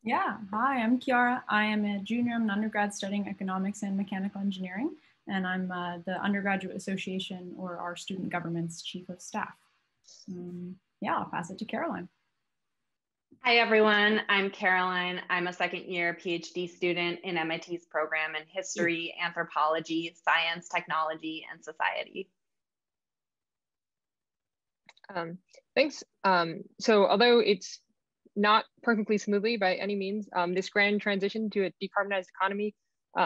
Yeah, hi, I'm Chiara. I am a junior. I'm an undergrad studying economics and mechanical engineering, and I'm the Undergraduate Association, or our student government's chief of staff. Yeah, I'll pass it to Caroline. Hi, everyone. I'm Caroline. I'm a second-year PhD student in MIT's program in history, anthropology, science, technology, and society. Thanks. So although it's not perfectly smoothly by any means, this grand transition to a decarbonized economy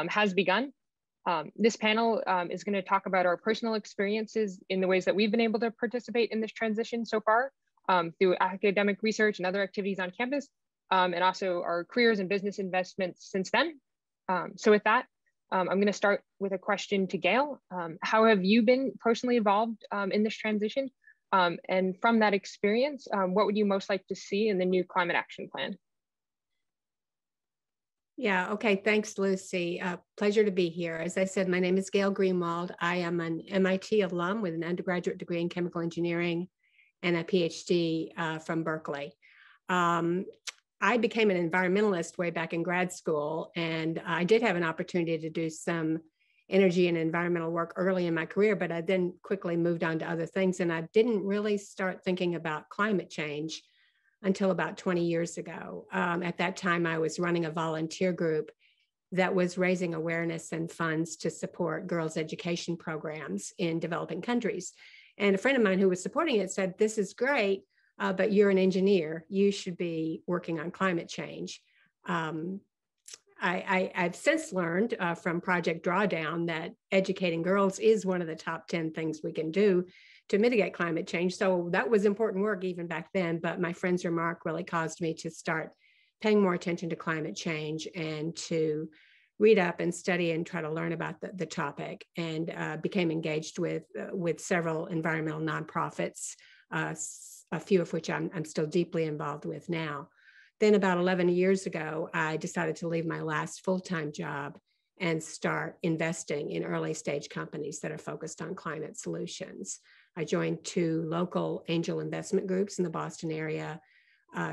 has begun. This panel is going to talk about our personal experiences in the ways that we've been able to participate in this transition so far through academic research and other activities on campus, and also our careers and business investments since then. So with that, I'm going to start with a question to Gail. How have you been personally involved in this transition? And from that experience, what would you most like to see in the new climate action plan? Yeah, okay, thanks, Lucy. Pleasure to be here. As I said, my name is Gail Greenwald. I am an MIT alum with an undergraduate degree in chemical engineering and a PhD from Berkeley. I became an environmentalist way back in grad school, and I did have an opportunity to do some energy and environmental work early in my career, but I then quickly moved on to other things, and I didn't really start thinking about climate change until about 20 years ago. At that time, I was running a volunteer group that was raising awareness and funds to support girls' education programs in developing countries. And a friend of mine who was supporting it said, "This is great, but you're an engineer. You should be working on climate change." I've since learned from Project Drawdown that educating girls is one of the top 10 things we can do to mitigate climate change. So that was important work even back then, but my friend's remark really caused me to start paying more attention to climate change and to read up and study and try to learn about the topic, and became engaged with several environmental nonprofits, a few of which I'm still deeply involved with now. Then about 11 years ago, I decided to leave my last full-time job and start investing in early stage companies that are focused on climate solutions. I joined 2 local angel investment groups in the Boston area.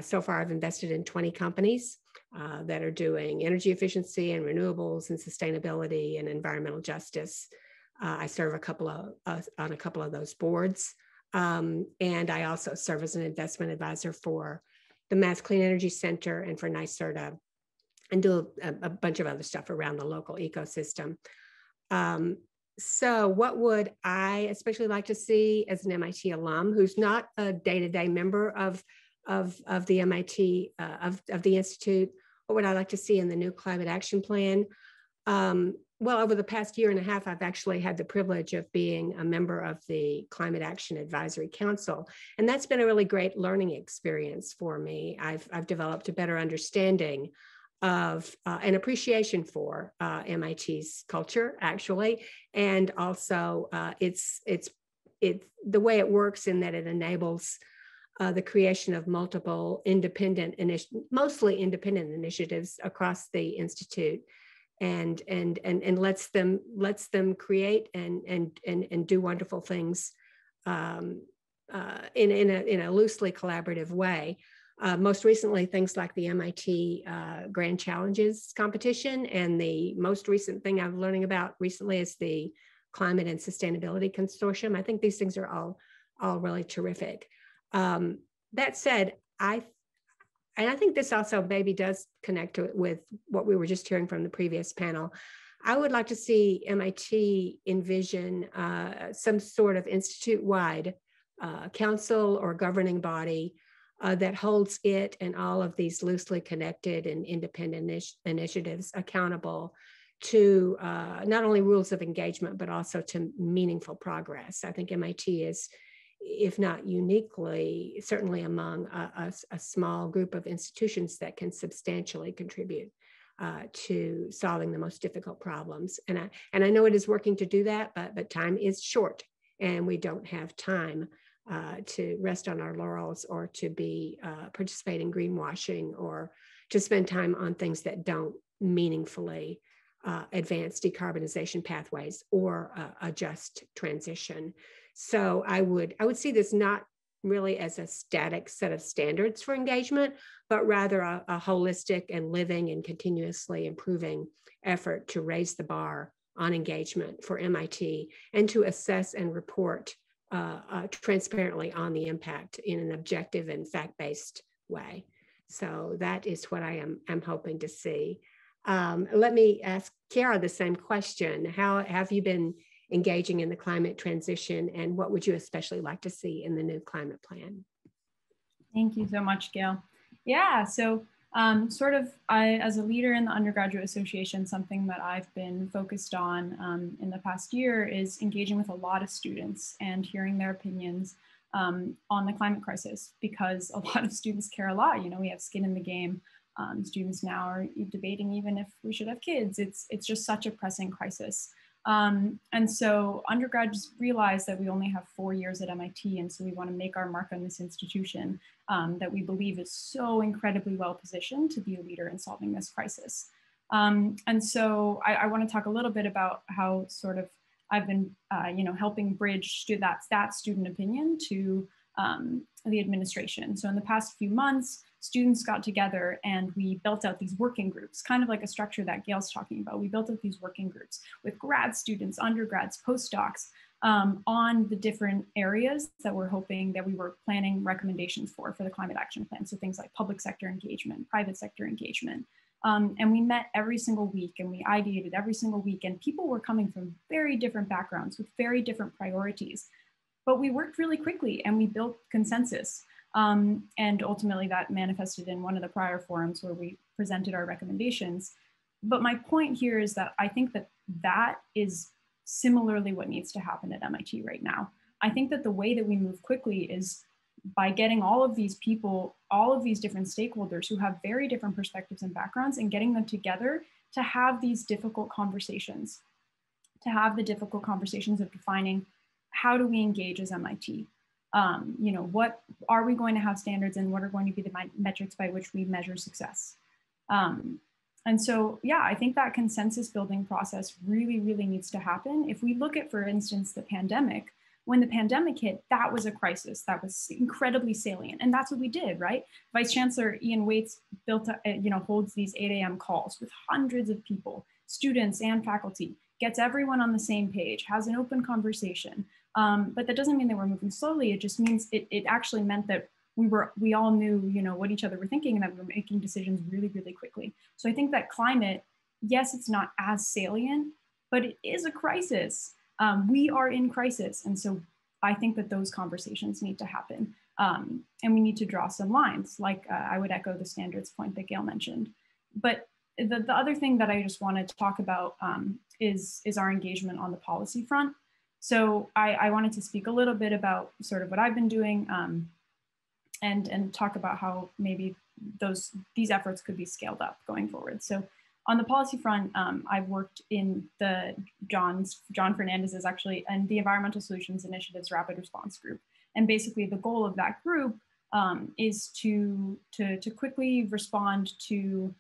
So far, I've invested in 20 companies that are doing energy efficiency and renewables and sustainability and environmental justice. I serve on a couple of those boards. And I also serve as an investment advisor for the Mass Clean Energy Center and for NYSERDA, and do a bunch of other stuff around the local ecosystem. So what would I especially like to see as an MIT alum who's not a day-to-day member of the MIT, of the Institute? What would I like to see in the new climate action plan? Well, over the past year and a half, I've actually had the privilege of being a member of the Climate Action Advisory Council, and that's been a really great learning experience for me. I've developed a better understanding of an appreciation for MIT's culture, actually, and also it's the way it works in that it enables the creation of multiple mostly independent initiatives across the Institute, and lets them create and do wonderful things in a loosely collaborative way. Most recently, things like the MIT Grand Challenges competition, and the most recent thing I'm learning about recently is the Climate and Sustainability Consortium. I think these things are all really terrific. That said, I think this also maybe does connect with what we were just hearing from the previous panel. I would like to see MIT envision some sort of institute-wide council or governing body that holds it and all of these loosely connected and independent initiatives accountable to not only rules of engagement, but also to meaningful progress. I think MIT is, if not uniquely, certainly among a small group of institutions that can substantially contribute to solving the most difficult problems. And I know it is working to do that, but time is short, and we don't have time to rest on our laurels or to be participate in greenwashing or to spend time on things that don't meaningfully advance decarbonization pathways or a just transition. So I would see this not really as a static set of standards for engagement, but rather a holistic and living and continuously improving effort to raise the bar on engagement for MIT and to assess and report transparently on the impact in an objective and fact-based way. So that is what I am hoping to see. Let me ask Chiara the same question. How have you been engaging in the climate transition, and what would you especially like to see in the new climate plan? Thank you so much, Gail. Yeah, so I, as a leader in the undergraduate association, something that I've been focused on in the past year is engaging with a lot of students and hearing their opinions on the climate crisis, because a lot of students care a lot. You know, we have skin in the game. Students now are debating even if we should have kids. It's just such a pressing crisis. And so undergrads realize that we only have 4 years at MIT, and so we want to make our mark on this institution that we believe is so incredibly well positioned to be a leader in solving this crisis. And so I want to talk a little bit about how sort of I've been, helping bridge that student opinion to the administration. So in the past few months, students got together and we built out these working groups, kind of like a structure that Gail's talking about. We built out these working groups with grad students, undergrads, postdocs on the different areas that we're hoping that we were planning recommendations for the climate action plan. So things like public sector engagement, private sector engagement. And we met every single week and we ideated every single week, and people were coming from very different backgrounds with very different priorities. But we worked really quickly and we built consensus. And ultimately that manifested in one of the prior forums where we presented our recommendations. But my point here is that I think that is similarly what needs to happen at MIT right now. I think that the way that we move quickly is by getting all of these people, all of these different stakeholders who have very different perspectives and backgrounds, and getting them together to have these difficult conversations, of defining how do we engage as MIT? What are we going to have standards, and what are going to be the metrics by which we measure success? And so, yeah, I think that consensus building process really, really needs to happen. If we look at, for instance, the pandemic, when the pandemic hit, that was a crisis that was incredibly salient. And that's what we did, right? Vice Chancellor Ian Waits holds these 8 a.m. calls with hundreds of people, students and faculty, gets everyone on the same page, has an open conversation. But that doesn't mean that we're moving slowly. It just means it actually meant that we all knew, what each other were thinking, and that we were making decisions really, really quickly. So I think that climate, yes, it's not as salient, but it is a crisis. We are in crisis. And so I think that those conversations need to happen. And we need to draw some lines, like I would echo the standards point that Gail mentioned. But the other thing that I just wanted to talk about is our engagement on the policy front. So I wanted to speak a little bit about sort of what I've been doing and talk about how maybe these efforts could be scaled up going forward. So on the policy front, I've worked in the John Fernandez is actually in the Environmental Solutions Initiative's Rapid Response Group. And basically the goal of that group is to quickly respond to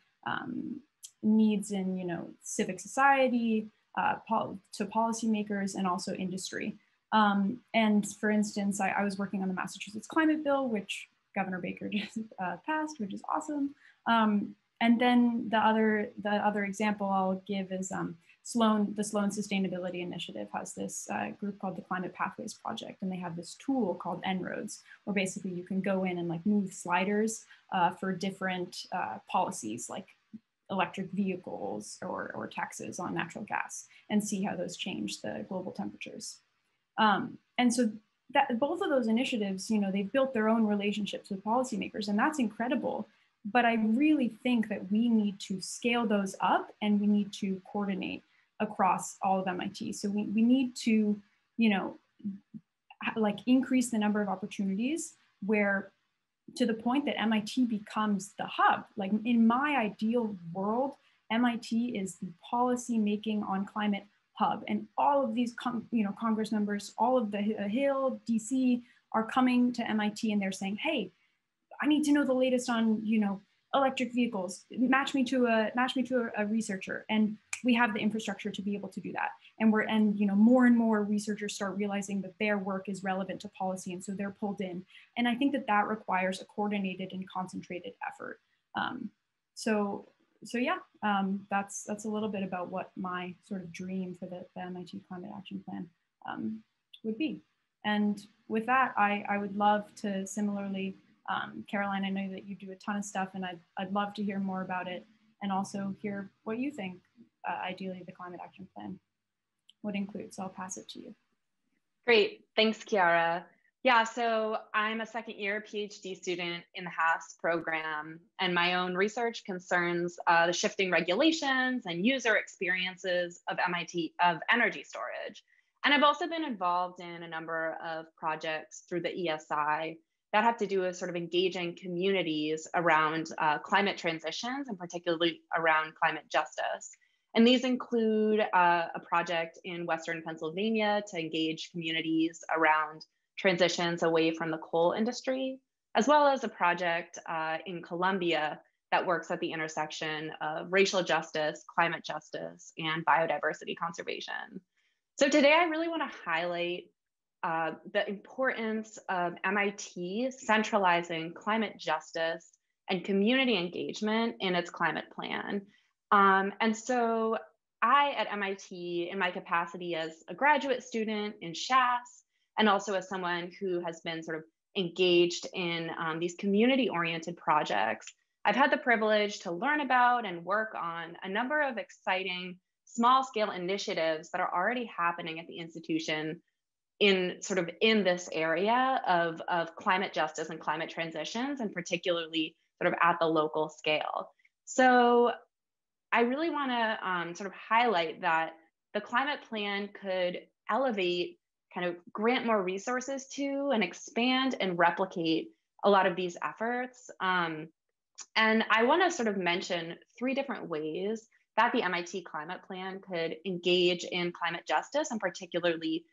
needs in civic society, to policymakers, and also industry. And for instance, I was working on the Massachusetts climate bill, which Governor Baker just passed, which is awesome. And then the other example I'll give is the Sloan Sustainability Initiative has this group called the Climate Pathways Project, and they have this tool called En-ROADS, where basically you can go in and like move sliders for different policies like electric vehicles or taxes on natural gas, and see how those change the global temperatures. And so both of those initiatives, they've built their own relationships with policymakers, and that's incredible. But I really think that we need to scale those up, and we need to coordinate across all of MIT. So we need to, you know, like increase the number of opportunities where, to the point that MIT becomes the hub. Like in my ideal world, MIT is the policy making on climate hub, and all of these Congress members, all of the Hill, DC are coming to MIT and they're saying, hey, I need to know the latest on, you know, electric vehicles. Match me to a researcher, and we have the infrastructure to be able to do that. And you know, more and more researchers start realizing that their work is relevant to policy, and so they're pulled in. And I think that that requires a coordinated and concentrated effort. So yeah, that's a little bit about what my sort of dream for the MIT Climate Action Plan would be. And with that, I would love to similarly, Caroline, I know that you do a ton of stuff, and I'd love to hear more about it, and also hear what you think ideally the Climate Action Plan would include. So I'll pass it to you. Great, thanks, Kiara. Yeah, so I'm a second year PhD student in the HASS program, and my own research concerns the shifting regulations and user experiences of energy storage. And I've also been involved in a number of projects through the ESI that have to do with sort of engaging communities around climate transitions, and particularly around climate justice. And these include a project in Western Pennsylvania to engage communities around transitions away from the coal industry, as well as a project in Colombia that works at the intersection of racial justice, climate justice, and biodiversity conservation. So today I really want to highlight the importance of MIT centralizing climate justice and community engagement in its climate plan. And so I, at MIT, in my capacity as a graduate student in SHAS, and also as someone who has been sort of engaged in these community-oriented projects, I've had the privilege to learn about and work on a number of exciting small-scale initiatives that are already happening at the institution in this area of climate justice and climate transitions, and particularly sort of at the local scale. So I really want to sort of highlight that the climate plan could elevate, kind of grant more resources to, and expand and replicate a lot of these efforts. And I want to sort of mention 3 different ways that the MIT climate plan could engage in climate justice, and particularly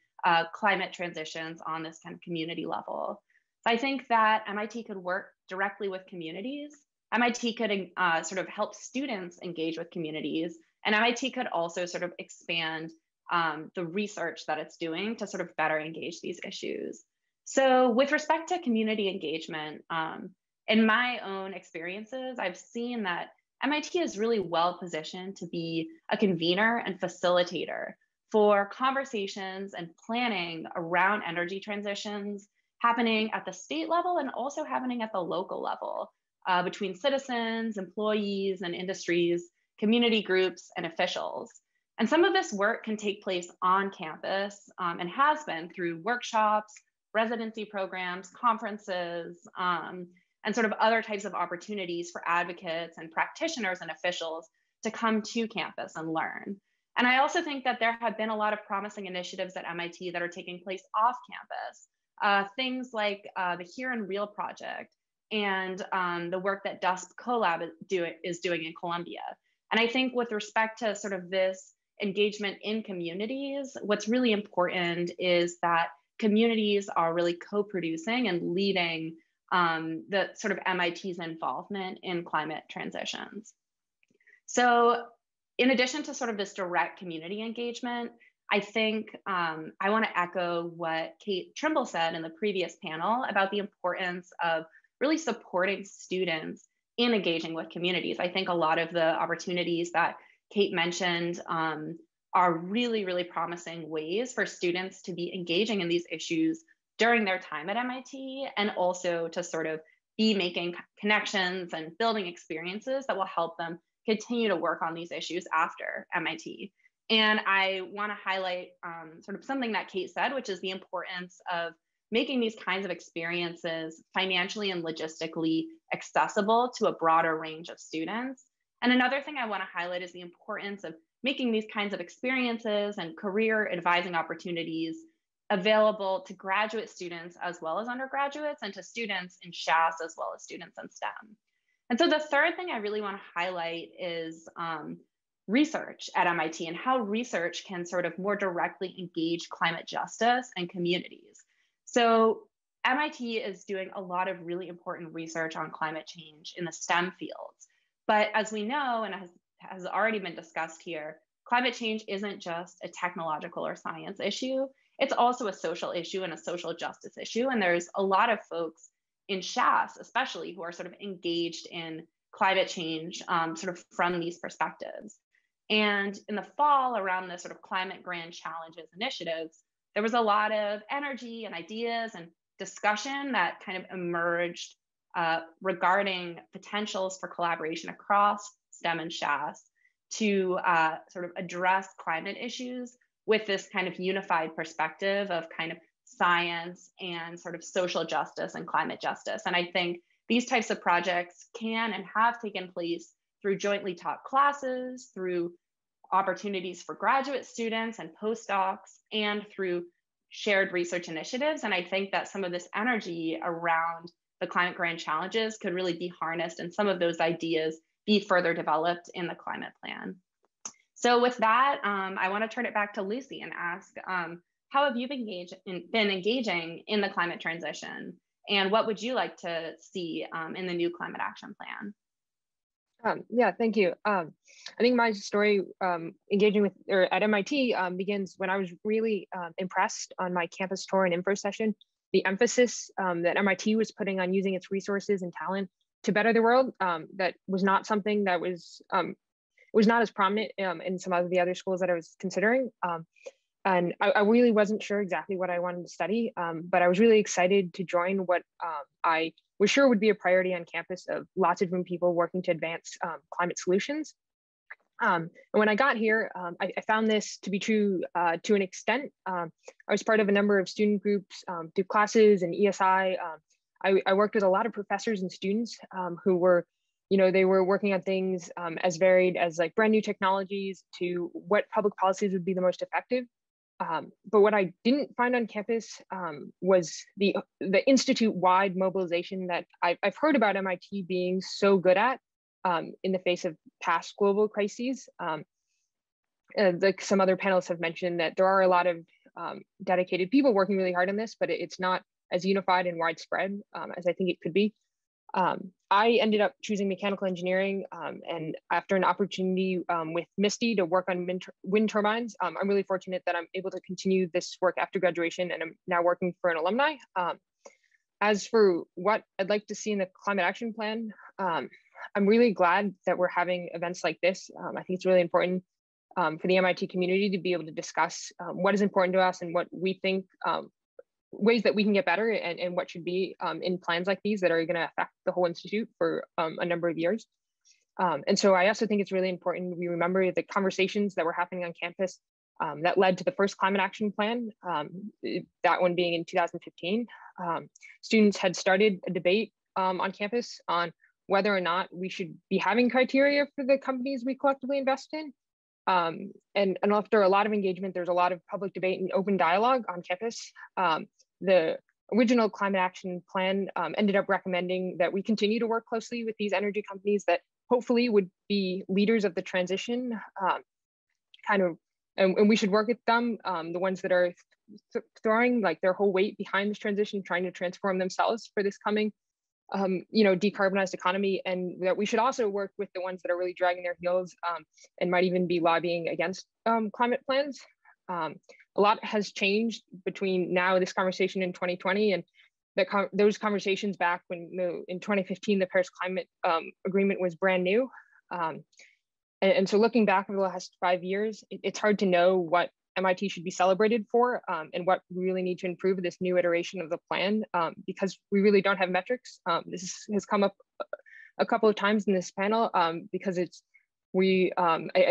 climate transitions on this kind of community level. So I think that MIT could work directly with communities. MIT could sort of help students engage with communities, and MIT could also sort of expand the research that it's doing to sort of better engage these issues. So with respect to community engagement, in my own experiences, I've seen that MIT is really well positioned to be a convener and facilitator for conversations and planning around energy transitions happening at the state level, and also happening at the local level between citizens, employees, and industries, community groups, and officials. And some of this work can take place on campus, and has been through workshops, residency programs, conferences, and sort of other types of opportunities for advocates and practitioners and officials to come to campus and learn. And I also think that there have been a lot of promising initiatives at MIT that are taking place off campus. Things like the Here and Real project, and the work that DUSP Collab is doing in Colombia. And I think with respect to sort of this engagement in communities, what's really important is that communities are really co-producing and leading the sort of MIT's involvement in climate transitions. So in addition to sort of this direct community engagement, I think I want to echo what Kate Trimble said in the previous panel about the importance of really supporting students in engaging with communities. I think a lot of the opportunities that Kate mentioned are really, really promising ways for students to be engaging in these issues during their time at MIT, and also to sort of be making connections and building experiences that will help them continue to work on these issues after MIT. And I want to highlight sort of something that Kate said, which is the importance of making these kinds of experiences financially and logistically accessible to a broader range of students. And another thing I want to highlight is the importance of making these kinds of experiences and career advising opportunities available to graduate students as well as undergraduates, and to students in SHAS as well as students in STEM. And so the third thing I really want to highlight is research at MIT and how research can sort of more directly engage climate justice and communities. So MIT is doing a lot of really important research on climate change in the STEM fields. But as we know, and has already been discussed here, climate change isn't just a technological or science issue. It's also a social issue and a social justice issue. And there's a lot of folks in SHAS, especially, who are sort of engaged in climate change sort of from these perspectives. And in the fall, around the sort of climate grand challenges initiatives, there was a lot of energy and ideas and discussion that kind of emerged regarding potentials for collaboration across STEM and SHAS to sort of address climate issues with this kind of unified perspective of kind of science and sort of social justice and climate justice. And I think these types of projects can and have taken place through jointly taught classes, through opportunities for graduate students and postdocs, and through shared research initiatives. And I think that some of this energy around the climate grand challenges could really be harnessed, and some of those ideas be further developed in the climate plan. So with that, I want to turn it back to Lucy and ask, how have you been engaging in the climate transition? And what would you like to see in the new climate action plan? Yeah, thank you. I think my story engaging with, or at MIT begins when I was really impressed on my campus tour and info session, the emphasis that MIT was putting on using its resources and talent to better the world. That was not something that was not as prominent in some of the other schools that I was considering. And I really wasn't sure exactly what I wanted to study, but I was really excited to join what I was sure would be a priority on campus of lots of different people working to advance climate solutions. And when I got here, I found this to be true to an extent. I was part of a number of student groups through classes and ESI. I worked with a lot of professors and students who were, they were working on things as varied as like brand new technologies to what public policies would be the most effective. But what I didn't find on campus was the institute-wide mobilization that I've heard about MIT being so good at in the face of past global crises. Like some other panelists have mentioned, that there are a lot of dedicated people working really hard on this, but it's not as unified and widespread as I think it could be. I ended up choosing mechanical engineering, and after an opportunity with Misty to work on wind turbines, I'm really fortunate that I'm able to continue this work after graduation, and I'm now working for an alumni. As for what I'd like to see in the climate action plan, I'm really glad that we're having events like this. I think it's really important for the MIT community to be able to discuss what is important to us and what we think ways that we can get better, and what should be in plans like these that are going to affect the whole institute for a number of years. And so I also think it's really important we remember the conversations that were happening on campus that led to the first climate action plan, that one being in 2015. Students had started a debate on campus on whether or not we should be having criteria for the companies we collectively invest in. And after a lot of engagement, there's a lot of public debate and open dialogue on campus. The original climate action plan ended up recommending that we continue to work closely with these energy companies that hopefully would be leaders of the transition, and we should work with them, the ones that are throwing like their whole weight behind this transition, trying to transform themselves for this coming decarbonized economy, and that we should also work with the ones that are really dragging their heels and might even be lobbying against climate plans. A lot has changed between now this conversation in 2020 and those conversations back when in 2015 the Paris Climate Agreement was brand new. And so looking back over the last 5 years, it's hard to know what MIT should be celebrated for and what we really need to improve this new iteration of the plan, because we really don't have metrics. This has come up a couple of times in this panel because I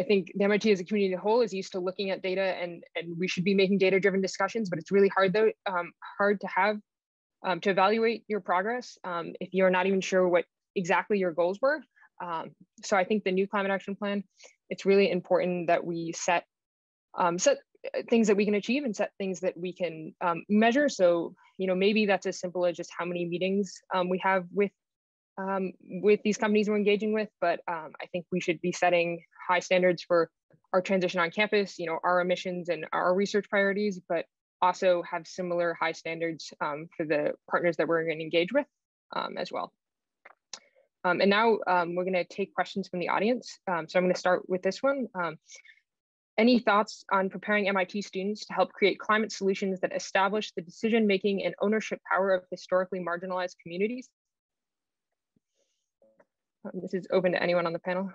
think the MIT as a community as a whole is used to looking at data, and we should be making data-driven discussions, but it's really hard to have to evaluate your progress if you're not even sure what exactly your goals were. So I think the new climate action plan, it's really important that we set things that we can achieve and set things that we can measure. So, maybe that's as simple as just how many meetings we have with these companies we're engaging with. But I think we should be setting high standards for our transition on campus, our emissions and our research priorities, but also have similar high standards for the partners that we're going to engage with as well. And now we're going to take questions from the audience. So I'm going to start with this one. Any thoughts on preparing MIT students to help create climate solutions that establish the decision-making and ownership power of historically marginalized communities? This is open to anyone on the panel.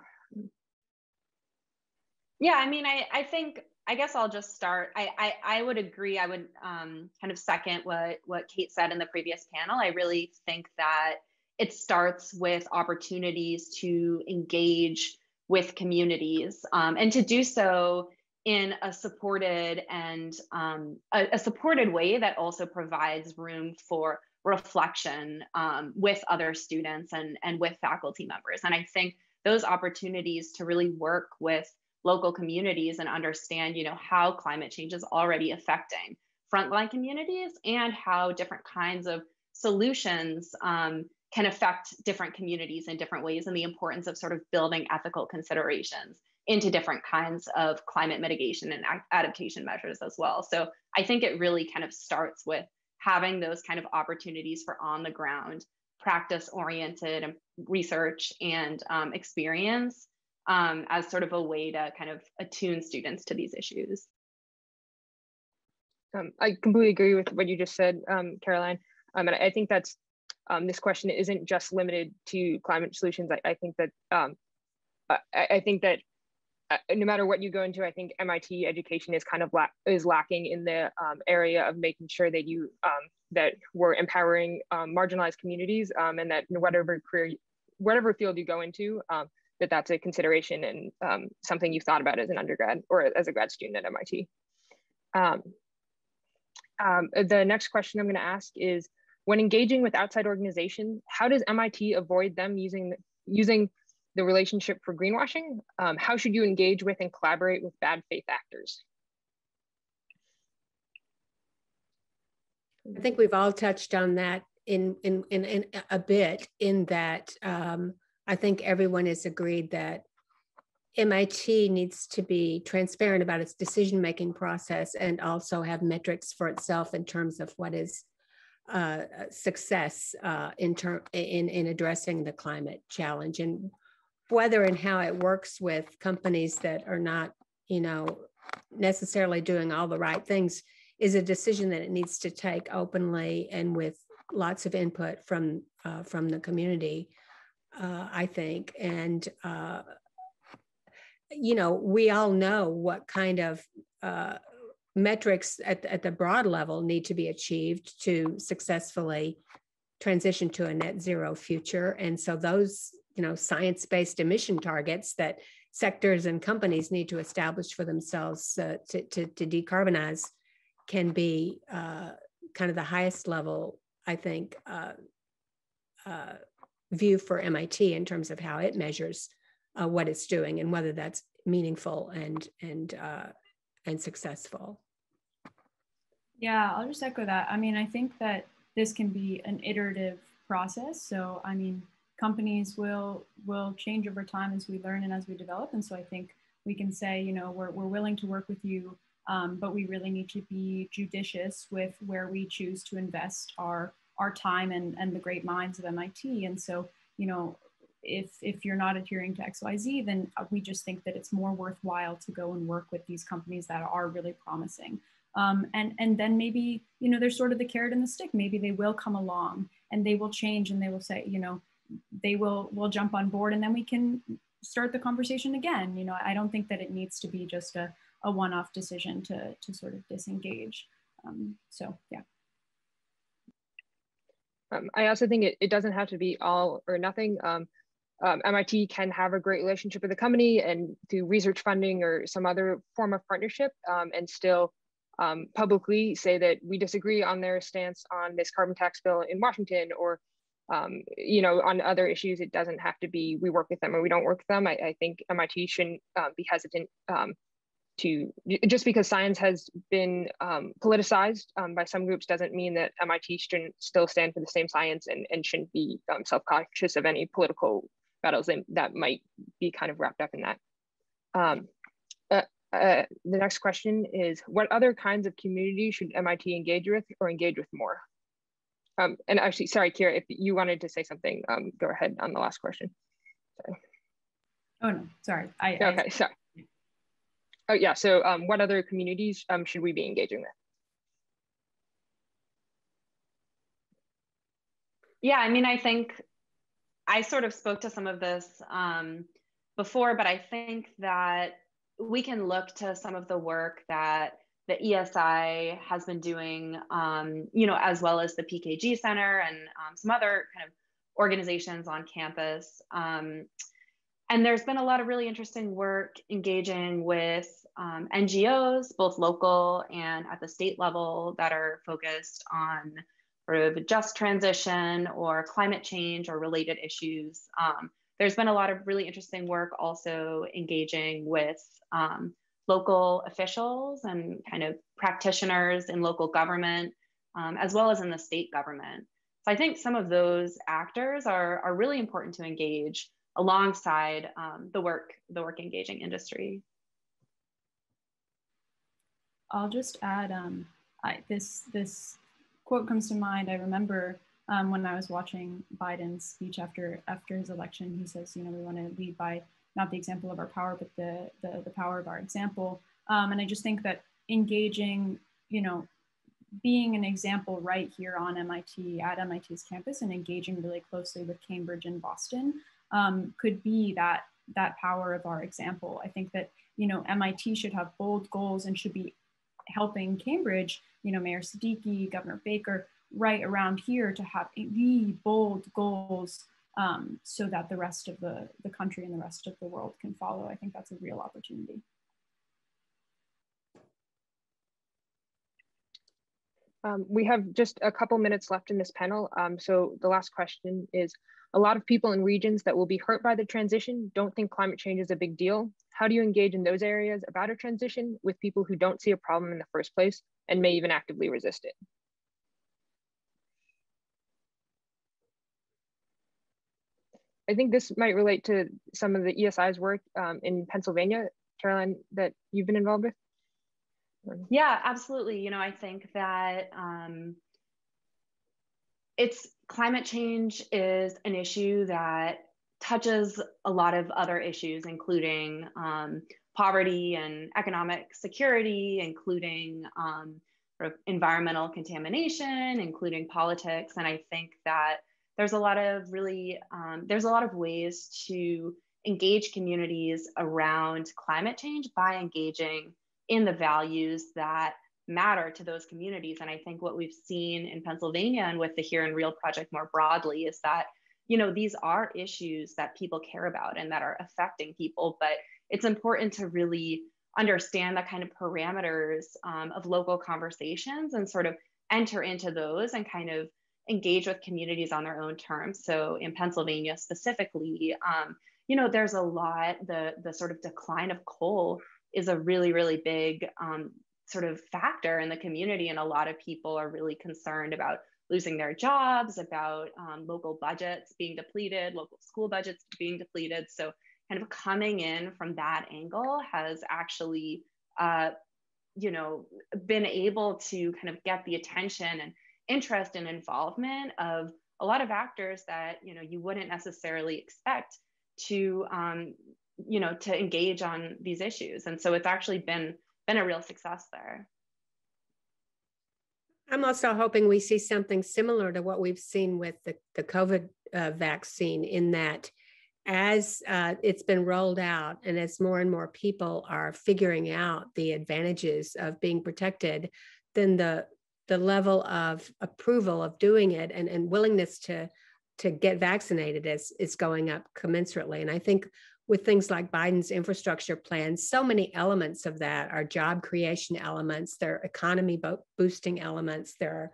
Yeah, I mean, I guess I'll just start. I would agree. I would kind of second what Kate said in the previous panel. I really think that it starts with opportunities to engage with communities and to do so in a supported and a supported way that also provides room for reflection with other students and with faculty members. And I think those opportunities to really work with local communities and understand, how climate change is already affecting frontline communities and how different kinds of solutions can affect different communities in different ways, and the importance of sort of building ethical considerations into different kinds of climate mitigation and adaptation measures as well. So I think it really kind of starts with having those kind of opportunities for on the ground, practice-oriented research and experience as sort of a way to kind of attune students to these issues. I completely agree with what you just said, Caroline. And I think that's this question isn't just limited to climate solutions. I think that no matter what you go into, I think MIT education is kind of lacking in the area of making sure that that we're empowering marginalized communities, and that whatever field you go into, that's a consideration and something you've thought about as an undergrad or as a grad student at MIT. The next question I'm going to ask is, when engaging with outside organizations, how does MIT avoid them using the relationship for greenwashing? How should you engage with and collaborate with bad faith actors? I think we've all touched on that in a bit, in that I think everyone has agreed that MIT needs to be transparent about its decision-making process and also have metrics for itself in terms of what is success in addressing the climate challenge, and whether and how it works with companies that are not, necessarily doing all the right things is a decision that it needs to take openly and with lots of input from the community, I think. And we all know what kind of metrics at the broad level need to be achieved to successfully transition to a net zero future. And so those, science-based emission targets that sectors and companies need to establish for themselves to decarbonize can be kind of the highest level, I think, view for MIT in terms of how it measures what it's doing and whether that's meaningful and successful. Yeah, I'll just echo that. I mean, I think that this can be an iterative process. So, I mean, companies will change over time as we learn and as we develop. And so I think we can say, we're willing to work with you, but we really need to be judicious with where we choose to invest our time and the great minds of MIT. And so, if you're not adhering to XYZ, then we just think that it's more worthwhile to go and work with these companies that are really promising. And then maybe, there's sort of the carrot and the stick. Maybe they will come along and they will change and they will say, we'll jump on board, and then we can start the conversation again. I don't think that it needs to be just a one-off decision to sort of disengage. So, yeah. I also think it doesn't have to be all or nothing. MIT can have a great relationship with the company and through research funding or some other form of partnership and still publicly say that we disagree on their stance on this carbon tax bill in Washington, or on other issues. It doesn't have to be we work with them or we don't work with them. I think MIT shouldn't be hesitant to, just because science has been politicized by some groups doesn't mean that MIT shouldn't still stand for the same science and shouldn't be self-conscious of any political battles that might be kind of wrapped up in that. The next question is, what other kinds of communities should MIT engage with or engage with more? And actually, sorry, Kira, if you wanted to say something, go ahead on the last question. Sorry. Oh no, sorry. Okay, sorry. Oh yeah, so what other communities should we be engaging with? Yeah, I mean, I think I sort of spoke to some of this before, but I think that we can look to some of the work that the ESI has been doing, as well as the PKG Center and some other kind of organizations on campus. And there's been a lot of really interesting work engaging with NGOs, both local and at the state level, that are focused on sort of just transition or climate change or related issues. There's been a lot of really interesting work also engaging with local officials and kind of practitioners in local government, as well as in the state government. So I think some of those actors are really important to engage alongside the work engaging industry. I'll just add, this quote comes to mind. I remember when I was watching Biden's speech after his election, he says, we want to lead by not the example of our power, but the power of our example. And I just think that engaging, being an example right here on MIT, at MIT's campus, and engaging really closely with Cambridge and Boston could be that power of our example. I think that, MIT should have bold goals and should be helping Cambridge, Mayor Siddiqui, Governor Baker, right around here to have the bold goals so that the rest of the country and the rest of the world can follow. I think that's a real opportunity. We have just a couple minutes left in this panel. So the last question is, a lot of people in regions that will be hurt by the transition don't think climate change is a big deal. How do you engage in those areas about a transition with people who don't see a problem in the first place and may even actively resist it? I think this might relate to some of the ESI's work in Pennsylvania, Caroline, that you've been involved with. Yeah, absolutely. I think that climate change is an issue that touches a lot of other issues, including poverty and economic security, including sort of environmental contamination, including politics. And I think that there's a lot of ways to engage communities around climate change by engaging in the values that matter to those communities. And I think what we've seen in Pennsylvania and with the Here and Real project more broadly is that, these are issues that people care about and that are affecting people, but it's important to really understand the kind of parameters of local conversations and sort of enter into those and kind of engage with communities on their own terms. So in Pennsylvania specifically, there's a lot, the sort of decline of coal is a really, really big sort of factor in the community. And a lot of people are really concerned about losing their jobs, about local budgets being depleted, local school budgets being depleted. So kind of coming in from that angle has actually, been able to kind of get the attention and interest and involvement of a lot of actors that, you wouldn't necessarily expect to, to engage on these issues. And so it's actually been a real success there. I'm also hoping we see something similar to what we've seen with the COVID vaccine, in that as it's been rolled out and as more and more people are figuring out the advantages of being protected, then the level of approval of doing it and willingness to get vaccinated is going up commensurately. And I think with things like Biden's infrastructure plan, so many elements of that are job creation elements, there are economy boosting elements, there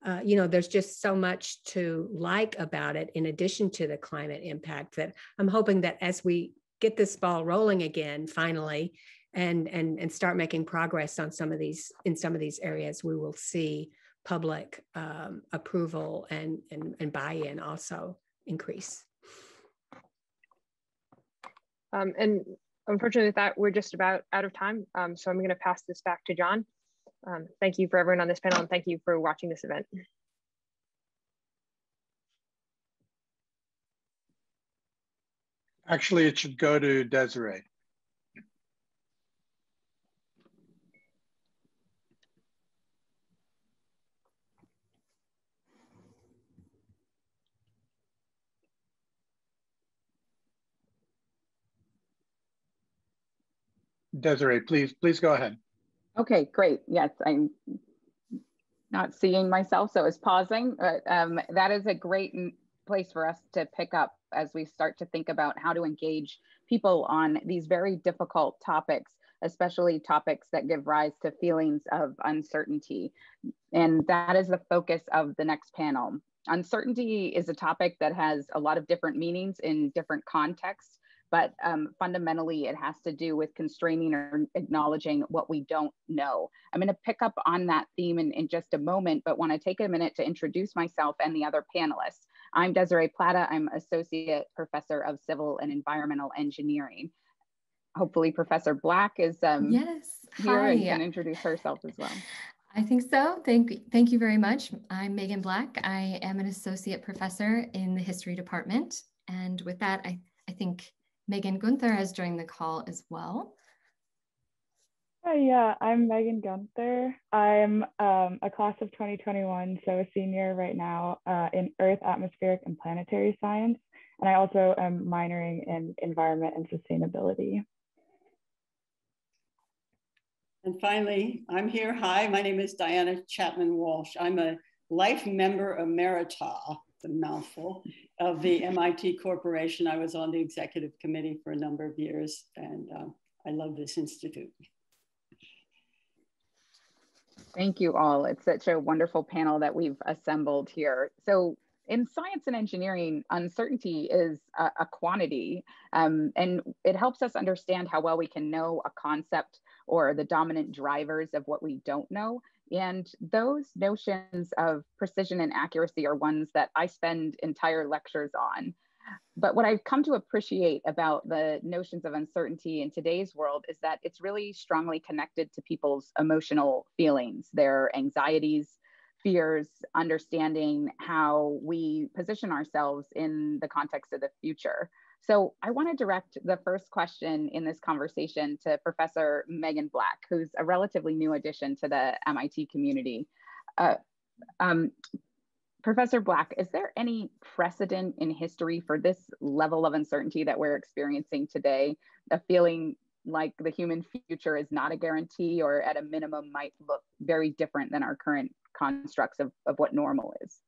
are, there's just so much to like about it in addition to the climate impact that I'm hoping that as we get this ball rolling again, finally, and start making progress on some of these areas, we will see public approval and buy-in also increase. And unfortunately with that, we're just about out of time. So I'm going to pass this back to John. Thank you for everyone on this panel, and thank you for watching this event. Actually, it should go to Desiree. Desiree, please go ahead. Okay, great. Yes, I'm not seeing myself, so I was pausing. But that is a great place for us to pick up as we start to think about how to engage people on these very difficult topics, especially topics that give rise to feelings of uncertainty. And that is the focus of the next panel. Uncertainty is a topic that has a lot of different meanings in different contexts, but fundamentally it has to do with constraining or acknowledging what we don't know. I'm gonna pick up on that theme in just a moment, but wanna take a minute to introduce myself and the other panelists. I'm Desiree Plata. I'm Associate Professor of Civil and Environmental Engineering. Hopefully Professor Black is yes. here Hi. and can introduce herself as well. I think so. Thank you very much. I'm Megan Black. I am an Associate Professor in the History Department. And with that, I think Megan Gunther has joined the call as well. Hi, yeah, I'm Megan Gunther. I'm a class of 2021, so a senior right now in Earth, Atmospheric, and Planetary Science. And I also am minoring in Environment and Sustainability. And finally, I'm here. Hi, my name is Diana Chapman Walsh. I'm a life member emerita, the mouthful, of the MIT Corporation. I was on the executive committee for a number of years, and I love this institute. Thank you all. It's such a wonderful panel that we've assembled here. So in science and engineering, uncertainty is a quantity, and it helps us understand how well we can know a concept or the dominant drivers of what we don't know. And those notions of precision and accuracy are ones that I spend entire lectures on. But what I've come to appreciate about the notions of uncertainty in today's world is that it's really strongly connected to people's emotional feelings, their anxieties, fears, understanding how we position ourselves in the context of the future. So I want to direct the first question in this conversation to Professor Megan Black, who's a relatively new addition to the MIT community. Professor Black, is there any precedent in history for this level of uncertainty that we're experiencing today, a feeling like the human future is not a guarantee or at a minimum might look very different than our current constructs of what normal is?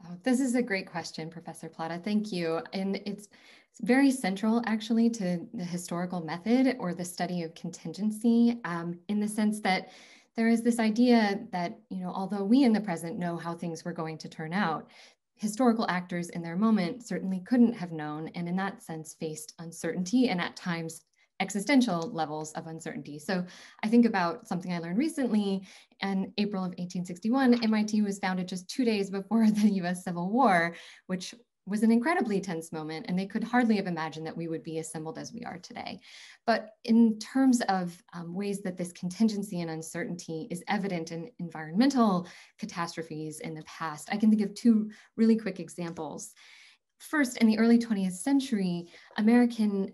Oh, this is a great question, Professor Plata. Thank you. And it's very central actually to the historical method or the study of contingency in the sense that there is this idea that, although we in the present know how things were going to turn out, historical actors in their moment certainly couldn't have known, and in that sense faced uncertainty and at times existential levels of uncertainty. So I think about something I learned recently. In April of 1861, MIT was founded just 2 days before the US Civil War, which was an incredibly tense moment, and they could hardly have imagined that we would be assembled as we are today. But in terms of ways that this contingency and uncertainty is evident in environmental catastrophes in the past, I can think of two really quick examples. First, in the early 20th century, American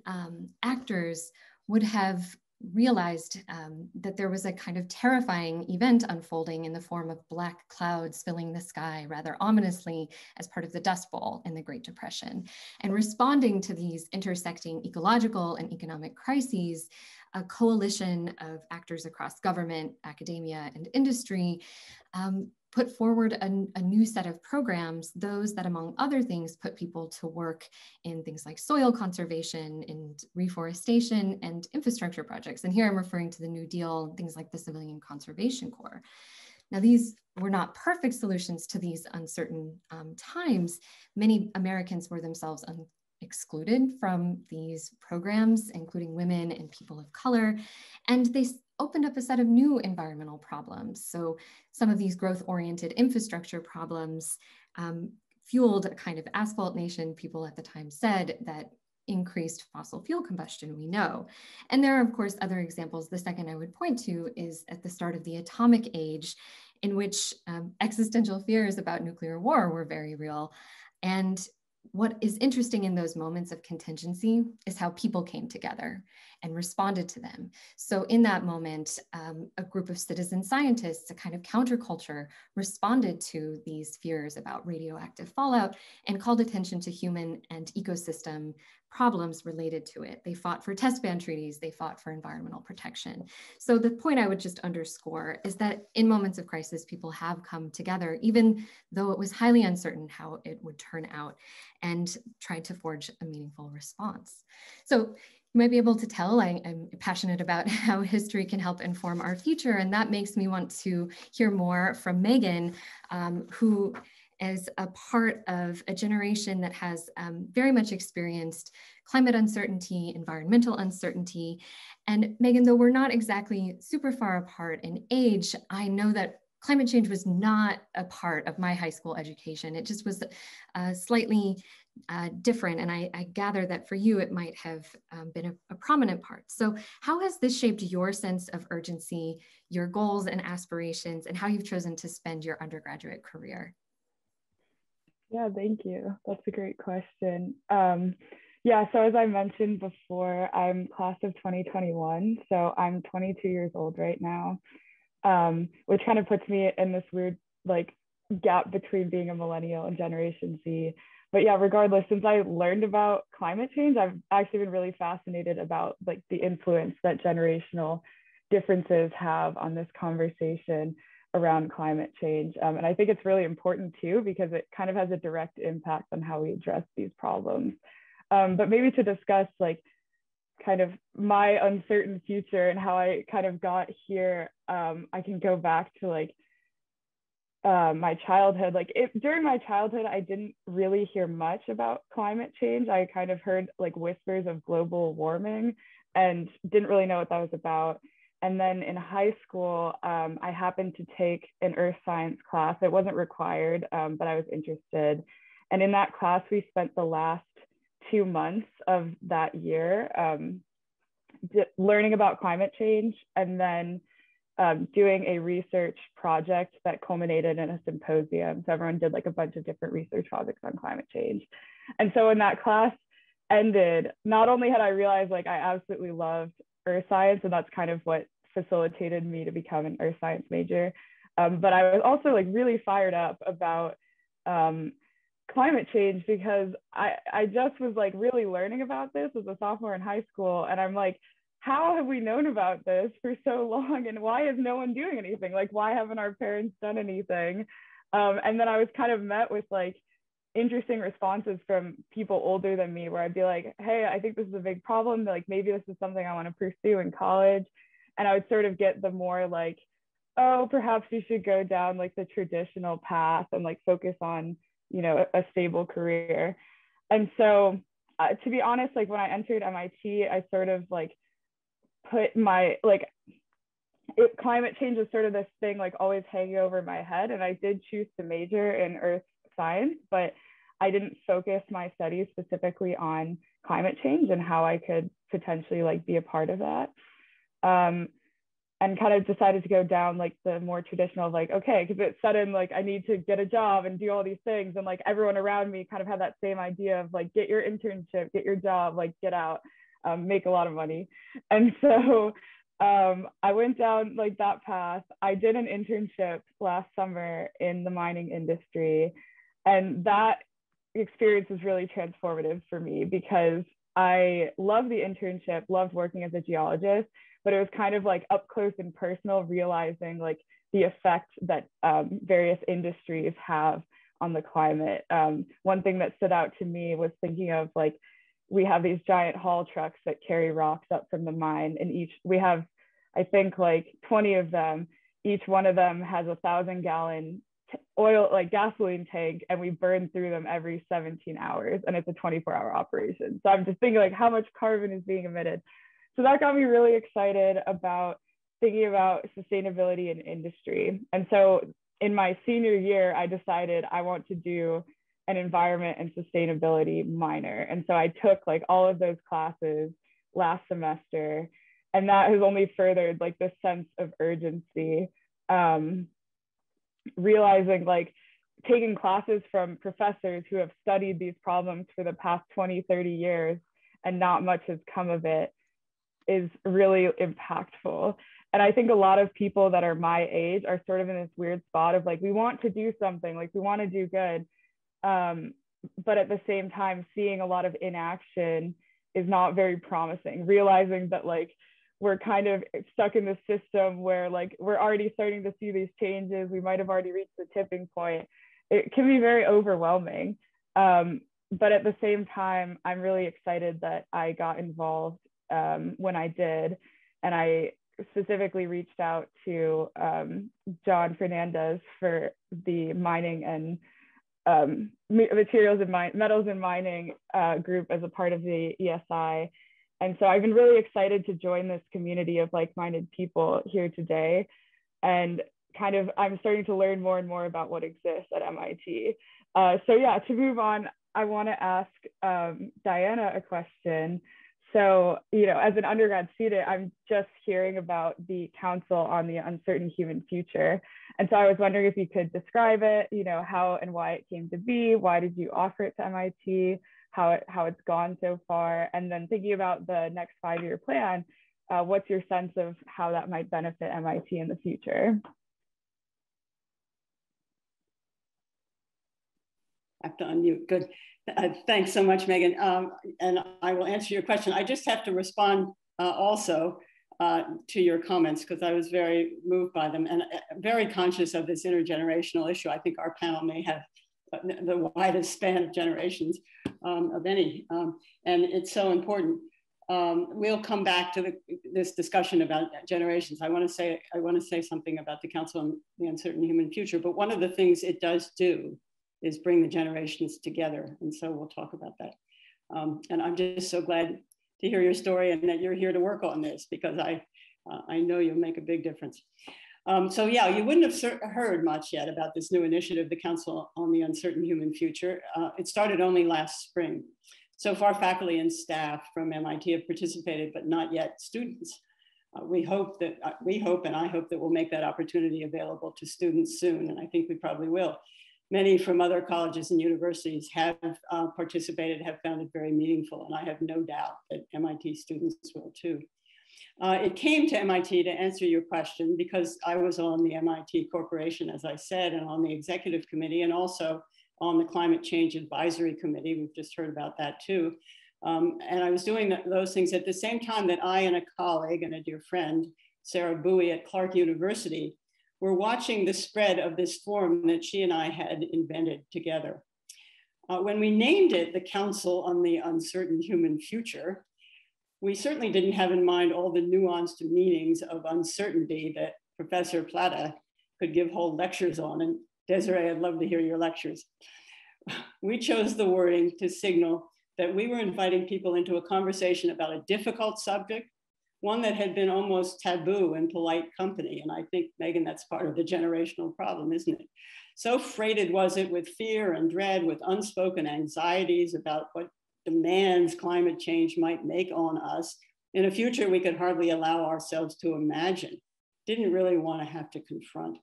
actors would have realized that there was a kind of terrifying event unfolding in the form of black clouds filling the sky rather ominously as part of the Dust Bowl in the Great Depression. And responding to these intersecting ecological and economic crises, a coalition of actors across government, academia, and industry put forward a new set of programs, those that, among other things, put people to work in things like soil conservation and reforestation and infrastructure projects. And here I'm referring to the New Deal, things like the Civilian Conservation Corps. Now, these were not perfect solutions to these uncertain times. Many Americans were themselves excluded from these programs, including women and people of color, and they opened up a set of new environmental problems. So some of these growth-oriented infrastructure problems fueled a kind of asphalt nation, people at the time said, that increased fossil fuel combustion, we know. And there are, of course, other examples. The second I would point to is at the start of the atomic age, in which existential fears about nuclear war were very real. And what is interesting in those moments of contingency is how people came together and responded to them. So in that moment, a group of citizen scientists, a kind of counterculture, responded to these fears about radioactive fallout and called attention to human and ecosystem problems related to it. They fought for test ban treaties, they fought for environmental protection. So the point I would just underscore is that in moments of crisis, people have come together, even though it was highly uncertain how it would turn out, and tried to forge a meaningful response. So you might be able to tell I'm passionate about how history can help inform our future, and that makes me want to hear more from Megan, who is a part of a generation that has very much experienced climate uncertainty, environmental uncertainty. And Megan, though we're not exactly super far apart in age, I know that climate change was not a part of my high school education. It just was slightly different. And I gather that for you, it might have been a prominent part. So how has this shaped your sense of urgency, your goals and aspirations, and how you've chosen to spend your undergraduate career? Yeah, thank you. That's a great question. Yeah, so as I mentioned before, I'm class of 2021. So I'm 22 years old right now, which kind of puts me in this weird gap between being a millennial and Generation Z. But yeah, regardless, since I learned about climate change, I've actually been really fascinated about the influence that generational differences have on this conversation around climate change. And I think it's really important too, because it kind of has a direct impact on how we address these problems. But maybe to discuss kind of my uncertain future and how I kind of got here, I can go back to my childhood. During my childhood, I didn't really hear much about climate change. I kind of heard whispers of global warming and didn't really know what that was about. And then in high school, I happened to take an earth science class. It wasn't required, but I was interested. And in that class, we spent the last 2 months of that year learning about climate change, and then doing a research project that culminated in a symposium. So everyone did a bunch of different research projects on climate change. And so when that class ended, not only had I realized I absolutely loved earth science, and that's kind of what facilitated me to become an earth science major, but I was also really fired up about climate change, because I just was really learning about this as a sophomore in high school, and I'm how have we known about this for so long, and why is no one doing anything? Why haven't our parents done anything? And then I was kind of met with interesting responses from people older than me, where I'd be hey, I think this is a big problem, maybe this is something I want to pursue in college. And I would sort of get the more oh, perhaps you should go down the traditional path and focus on a stable career. And so to be honest, when I entered MIT, I sort of put my climate change was sort of this thing always hanging over my head, and I did choose to major in earth science, but I didn't focus my studies specifically on climate change and how I could potentially be a part of that. And kind of decided to go down the more traditional okay, because it's sudden I need to get a job and do all these things, and everyone around me kind of had that same idea of get your internship, get your job, get out, make a lot of money. And so I went down that path. I did an internship last summer in the mining industry, and that experience was really transformative for me, because I loved the internship, loved working as a geologist, but it was kind of like up close and personal, realizing like the effect that various industries have on the climate. One thing that stood out to me was thinking of like, we have these giant haul trucks that carry rocks up from the mine, and we have, I think, like 20 of them. Each one of them has a 1,000-gallon oil, like gasoline tank, and we burn through them every 17 hours, and it's a 24-hour operation. So I'm just thinking like how much carbon is being emitted. So that got me really excited about thinking about sustainability in industry. And so in my senior year, I decided I want to do an environment and sustainability minor. And so I took like all of those classes last semester, and that has only furthered like this sense of urgency, realizing like taking classes from professors who have studied these problems for the past 20, 30 years and not much has come of it is really impactful. And I think a lot of people that are my age are sort of in this weird spot of like, we want to do something, like we want to do good. But at the same time, seeing a lot of inaction is not very promising, realizing that like, we're kind of stuck in the system where like, we're already starting to see these changes. We might've already reached the tipping point. It can be very overwhelming. But at the same time, I'm really excited that I got involved when I did. And I specifically reached out to John Fernandez for the mining and metals and mining group as a part of the ESI. And so I've been really excited to join this community of like-minded people here today. And kind of, I'm starting to learn more and more about what exists at MIT. So yeah, to move on, I want to ask Diana a question. So, you know, as an undergrad student, I'm just hearing about the Council on the Uncertain Human Future. And so I was wondering if you could describe it, you know, how and why it came to be, why did you offer it to MIT, how it's gone so far, and then thinking about the next 5-year plan, what's your sense of how that might benefit MIT in the future? I have to unmute, good. Thanks so much, Megan. And I will answer your question. I just have to respond also to your comments because I was very moved by them and very conscious of this intergenerational issue. I think our panel may have the widest span of generations of any, and it's so important. We'll come back to this discussion about generations. I want to say something about the Council on the Uncertain Human Future, but one of the things it does do is bring the generations together. And so we'll talk about that. And I'm just so glad to hear your story and that you're here to work on this because I know you'll make a big difference. So yeah, you wouldn't have heard much yet about this new initiative, the Council on the Uncertain Human Future. It started only last spring. So far, faculty and staff from MIT have participated, but not yet students. We hope and I hope that we'll make that opportunity available to students soon, and I think we probably will. Many from other colleges and universities have participated, have found it very meaningful, and I have no doubt that MIT students will too. It came to MIT to answer your question because I was on the MIT Corporation, as I said, and on the executive committee, and also on the Climate Change Advisory Committee. We've just heard about that too. And I was doing those things at the same time that I and a colleague and a dear friend, Sarah Bowie at Clark University, were watching the spread of this forum that she and I had invented together. When we named it the Council on the Uncertain Human Future, we certainly didn't have in mind all the nuanced meanings of uncertainty that Professor Plata could give whole lectures on. And Desiree, I'd love to hear your lectures. We chose the wording to signal that we were inviting people into a conversation about a difficult subject, one that had been almost taboo in polite company. And I think, Megan, that's part of the generational problem, isn't it? So freighted was it with fear and dread, with unspoken anxieties about what demands climate change might make on us in a future we could hardly allow ourselves to imagine, didn't really want to have to confront.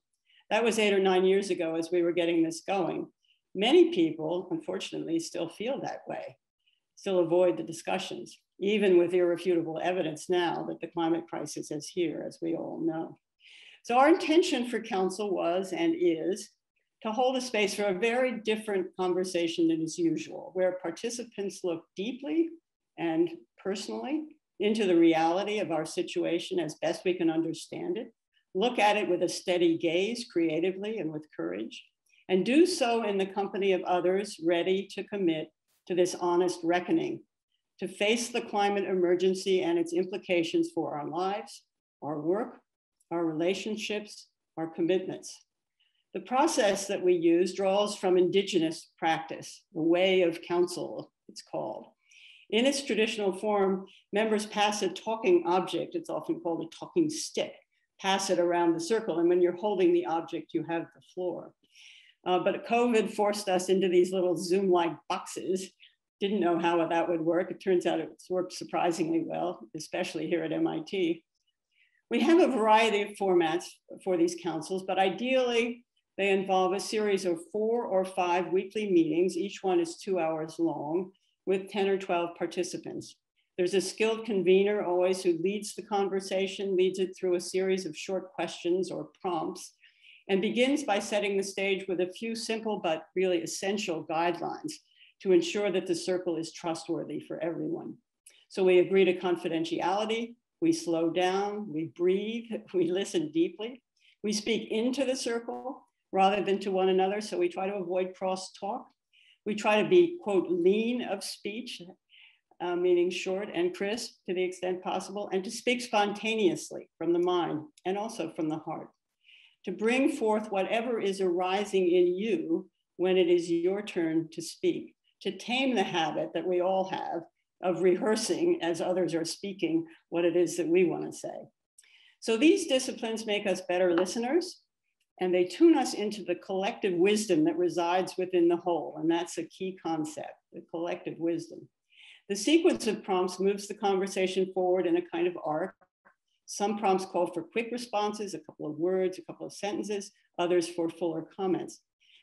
That was 8 or 9 years ago as we were getting this going. Many people, unfortunately, still feel that way, still avoid the discussions, even with irrefutable evidence now that the climate crisis is here, as we all know. So our intention for Council was and is to hold a space for a very different conversation than is usual, where participants look deeply and personally into the reality of our situation as best we can understand it, look at it with a steady gaze creatively and with courage, and do so in the company of others ready to commit to this honest reckoning, to face the climate emergency and its implications for our lives, our work, our relationships, our commitments. The process that we use draws from indigenous practice, the way of counsel, it's called. In its traditional form, members pass a talking object, it's often called a talking stick, pass it around the circle, and when you're holding the object, you have the floor. But COVID forced us into these little Zoom-like boxes. Didn't know how that would work. It turns out it's worked surprisingly well, especially here at MIT. We have a variety of formats for these councils, but ideally, they involve a series of 4 or 5 weekly meetings. Each one is 2 hours long with 10 or 12 participants. There's a skilled convener always who leads the conversation, leads it through a series of short questions or prompts, and begins by setting the stage with a few simple but really essential guidelines to ensure that the circle is trustworthy for everyone. So we agree to confidentiality, we slow down, we breathe, we listen deeply, we speak into the circle rather than to one another, so we try to avoid cross-talk. We try to be, quote, lean of speech, meaning short and crisp to the extent possible, and to speak spontaneously from the mind and also from the heart. To bring forth whatever is arising in you when it is your turn to speak, to tame the habit that we all have of rehearsing as others are speaking what it is that we want to say. So these disciplines make us better listeners, and they tune us into the collective wisdom that resides within the whole, and that's a key concept, the collective wisdom. The sequence of prompts moves the conversation forward in a kind of arc. Some prompts call for quick responses, a couple of words, a couple of sentences, others for fuller comments.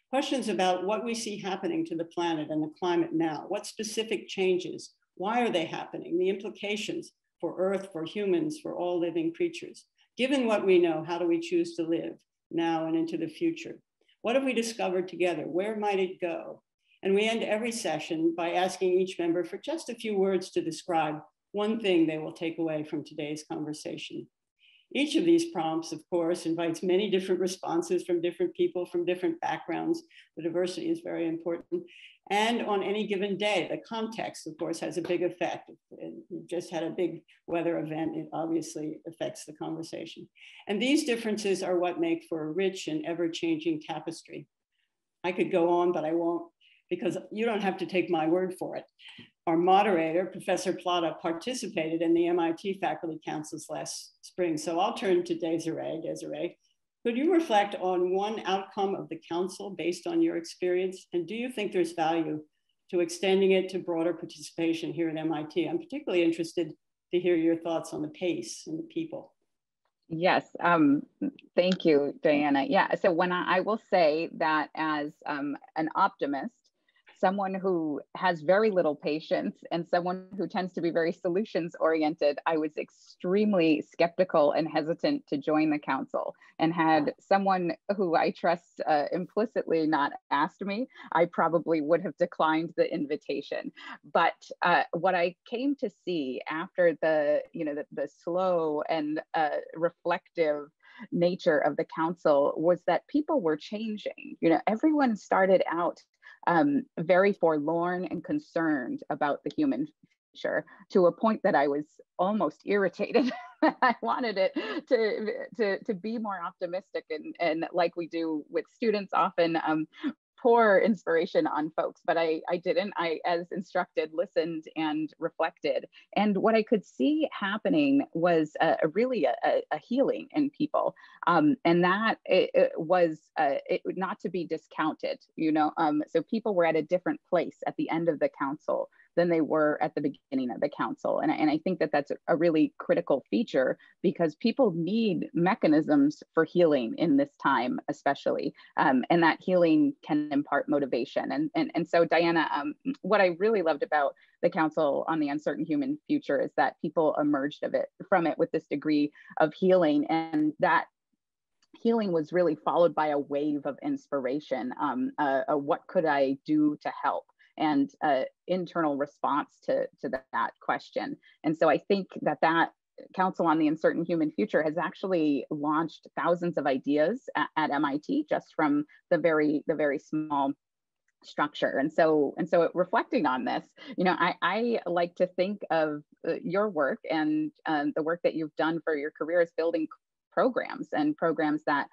Questions about what we see happening to the planet and the climate now, what specific changes, why are they happening, the implications for Earth, for humans, for all living creatures. Given what we know, how do we choose to live now and into the future? What have we discovered together? Where might it go? And we end every session by asking each member for just a few words to describe one thing they will take away from today's conversation. Each of these prompts, of course, invites many different responses from different people, from different backgrounds. The diversity is very important. And on any given day, the context, of course, has a big effect. We've just had a big weather event. It obviously affects the conversation. And these differences are what make for a rich and ever-changing tapestry. I could go on, but I won't, because you don't have to take my word for it. Our moderator, Professor Plata, participated in the MIT Faculty Councils last spring. So I'll turn to Desiree. Desiree, could you reflect on one outcome of the council based on your experience? And do you think there's value to extending it to broader participation here at MIT? I'm particularly interested to hear your thoughts on the pace and the people. Yes, thank you, Diana. Yeah, so when I will say that as an optimist, someone who has very little patience and someone who tends to be very solutions oriented, I was extremely skeptical and hesitant to join the council. And had someone who I trust implicitly not asked me, I probably would have declined the invitation. But what I came to see after the slow and reflective nature of the council was that people were changing. Everyone started out very forlorn and concerned about the human future, to a point that I was almost irritated. I wanted it to be more optimistic, and like we do with students often, pour inspiration on folks, but I didn't. I, as instructed, listened and reflected. And what I could see happening was really a healing in people. And that it was not to be discounted, so people were at a different place at the end of the council than they were at the beginning of the council. And I think that that's a really critical feature, because people need mechanisms for healing in this time, especially, and that healing can impart motivation. And so Diana, what I really loved about the Council on the Uncertain Human Future is that people emerged from it with this degree of healing, and that healing was really followed by a wave of inspiration. What could I do to help? and internal response to that question. And so I think that Council on the Uncertain Human Future has actually launched thousands of ideas at MIT just from the very small structure. And so reflecting on this, I like to think of your work and the work that you've done for your career as building programs that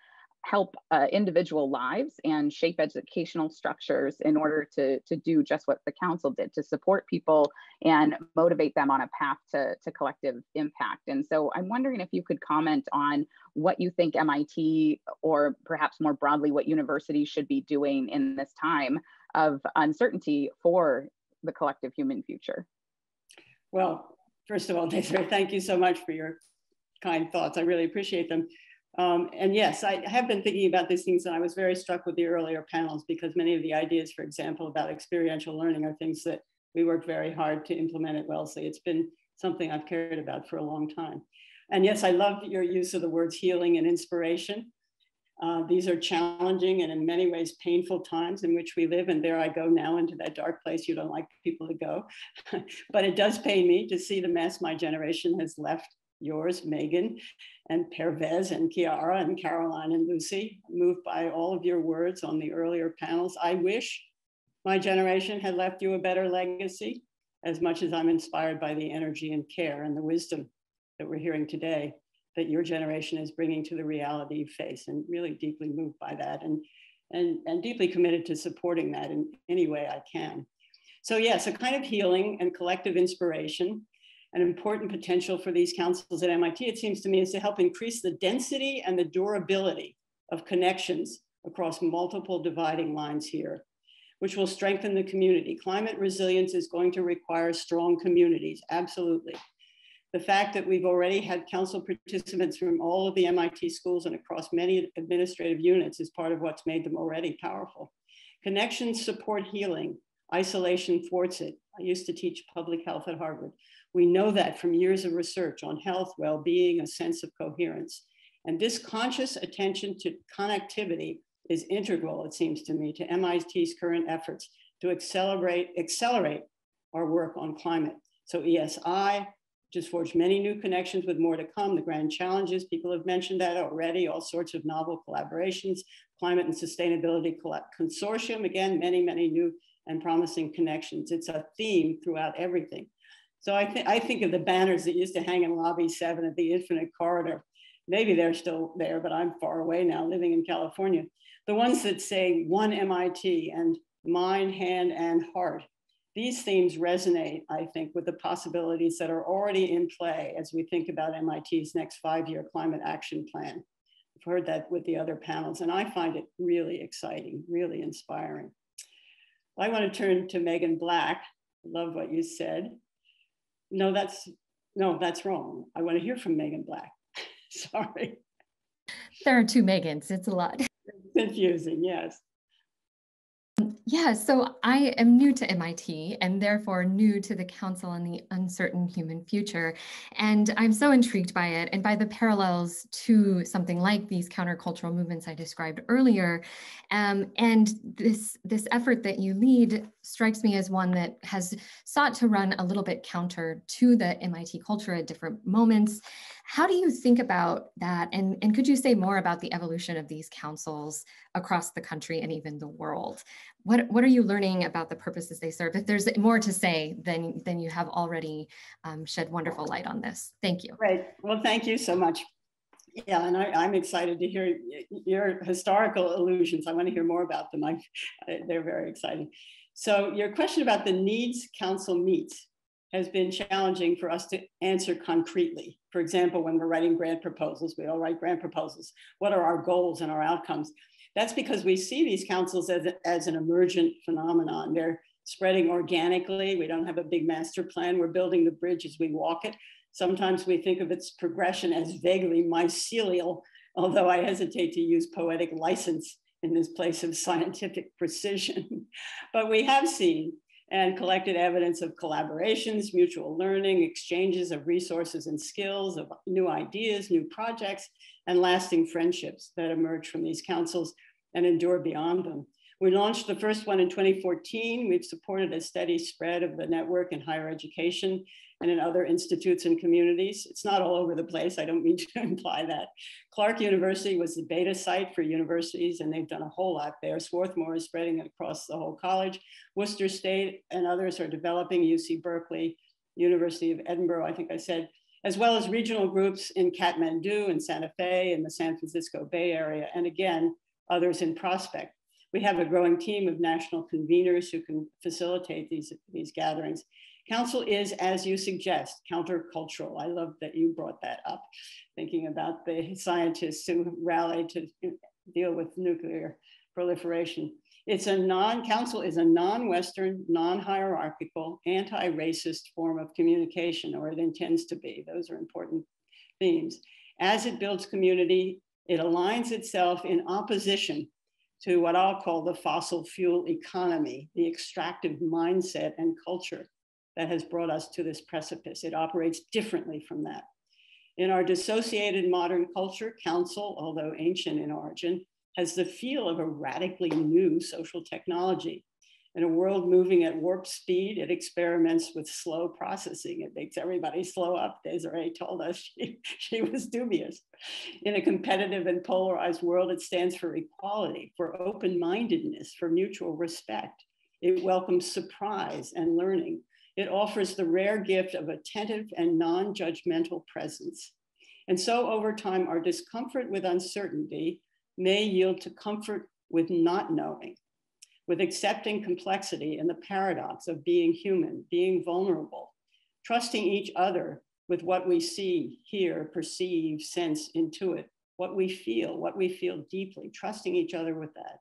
help individual lives and shape educational structures in order to do just what the council did, to support people and motivate them on a path to collective impact. And so I'm wondering if you could comment on what you think MIT, or perhaps more broadly, what universities should be doing in this time of uncertainty for the collective human future. Well, first of all, Desiree, thank you so much for your kind thoughts. I really appreciate them. And yes, I have been thinking about these things, and I was very struck with the earlier panels because many of the ideas, for example, about experiential learning are things that we worked very hard to implement at Wellesley. It's been something I've cared about for a long time. And yes, I love your use of the words healing and inspiration. These are challenging and in many ways painful times in which we live. And there I go now into that dark place you don't like people to go. But it does pain me to see the mess my generation has left yours, Megan, and Pervez, and Chiara, and Caroline, and Lucy. Moved by all of your words on the earlier panels. I wish my generation had left you a better legacy, as much as I'm inspired by the energy and care and the wisdom that we're hearing today that your generation is bringing to the reality you face, and really deeply moved by that, and deeply committed to supporting that in any way I can. So yes, a kind of healing and collective inspiration. An important potential for these councils at MIT, it seems to me, is to help increase the density and the durability of connections across multiple dividing lines here, which will strengthen the community. Climate resilience is going to require strong communities, absolutely. The fact that we've already had council participants from all of the MIT schools and across many administrative units is part of what's made them already powerful. Connections support healing, isolation thwarts it. I used to teach public health at Harvard. We know that from years of research on health, well-being, a sense of coherence. And this conscious attention to connectivity is integral, it seems to me, to MIT's current efforts to accelerate our work on climate. So ESI just forged many new connections with more to come. The grand challenges, people have mentioned that already, all sorts of novel collaborations, climate and sustainability consortium, again, many new and promising connections. It's a theme throughout everything. So I think of the banners that used to hang in Lobby 7 at the Infinite Corridor. Maybe they're still there, but I'm far away now, living in California. The ones that say one MIT and mind, hand, and heart. These themes resonate, I think, with the possibilities that are already in play as we think about MIT's next 5-year climate action plan. I've heard that with the other panels, and I find it really exciting, really inspiring. I want to turn to Megan Black. I love what you said. No, that's wrong. I want to hear from Megan Black. Sorry. There are two Megans, it's a lot. Confusing, yes. Yeah, so I am new to MIT and therefore new to the Council on the Uncertain Human Future. And I'm so intrigued by it and by the parallels to something like these countercultural movements I described earlier. And this effort that you lead strikes me as one that has sought to run a little bit counter to the MIT culture at different moments. How do you think about that? And could you say more about the evolution of these councils across the country and even the world? What are you learning about the purposes they serve? If there's more to say, then you have already shed wonderful light on this. Thank you. Great. Well, thank you so much. Yeah, and I'm excited to hear your historical allusions. I want to hear more about them. They're very exciting. So your question about the needs council meets has been challenging for us to answer concretely. For example, when we're writing grant proposals, we all write grant proposals. What are our goals and our outcomes? That's because we see these councils as an emergent phenomenon. They're spreading organically. We don't have a big master plan. We're building the bridge as we walk it. Sometimes we think of its progression as vaguely mycelial, although I hesitate to use poetic license in this place of scientific precision. But we have seen and collected evidence of collaborations, mutual learning, exchanges of resources and skills, of new ideas, new projects, and lasting friendships that emerge from these councils and endure beyond them. We launched the first one in 2014. We've supported a steady spread of the network in higher education and in other institutes and communities. It's not all over the place. I don't mean to imply that. Clark University was the beta site for universities, and they've done a whole lot there. Swarthmore is spreading it across the whole college. Worcester State and others are developing, UC Berkeley, University of Edinburgh, I think I said, as well as regional groups in Kathmandu and Santa Fe and the San Francisco Bay Area, and again, others in Prospect. We have a growing team of national conveners who can facilitate these gatherings. Council is, as you suggest, countercultural. I love that you brought that up, thinking about the scientists who rallied to deal with nuclear proliferation. Council is a non-Western, non-hierarchical, anti-racist form of communication, or it intends to be. Those are important themes. As it builds community, it aligns itself in opposition to what I'll call the fossil fuel economy, the extractive mindset and culture that has brought us to this precipice. It operates differently from that. In our dissociated modern culture, Council, although ancient in origin, has the feel of a radically new social technology. In a world moving at warp speed, it experiments with slow processing. It makes everybody slow up. Desiree told us she was dubious. In a competitive and polarized world, it stands for equality, for open-mindedness, for mutual respect. It welcomes surprise and learning. It offers the rare gift of attentive and non-judgmental presence. And so over time, our discomfort with uncertainty may yield to comfort with not knowing, with accepting complexity and the paradox of being human, being vulnerable, trusting each other with what we see, hear, perceive, sense, intuit, what we feel deeply, trusting each other with that,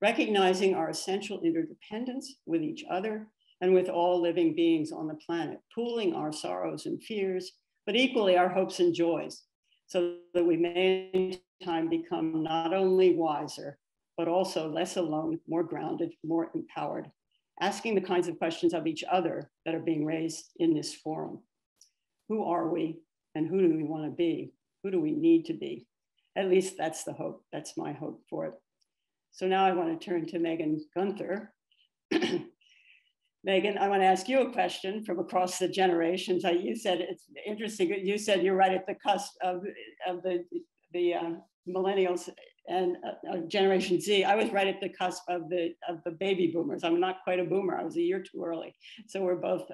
recognizing our essential interdependence with each other and with all living beings on the planet, pooling our sorrows and fears, but equally our hopes and joys, so that we may in time become not only wiser, but also less alone, more grounded, more empowered, asking the kinds of questions of each other that are being raised in this forum. Who are we and who do we want to be? Who do we need to be? At least that's the hope. That's my hope for it. So now I want to turn to Megan Gunther. Megan, I want to ask you a question from across the generations. You said it's interesting. You said you're right at the cusp of the millennials and Generation Z. I was right at the cusp of the baby boomers. I'm not quite a boomer. I was a year too early. So we're both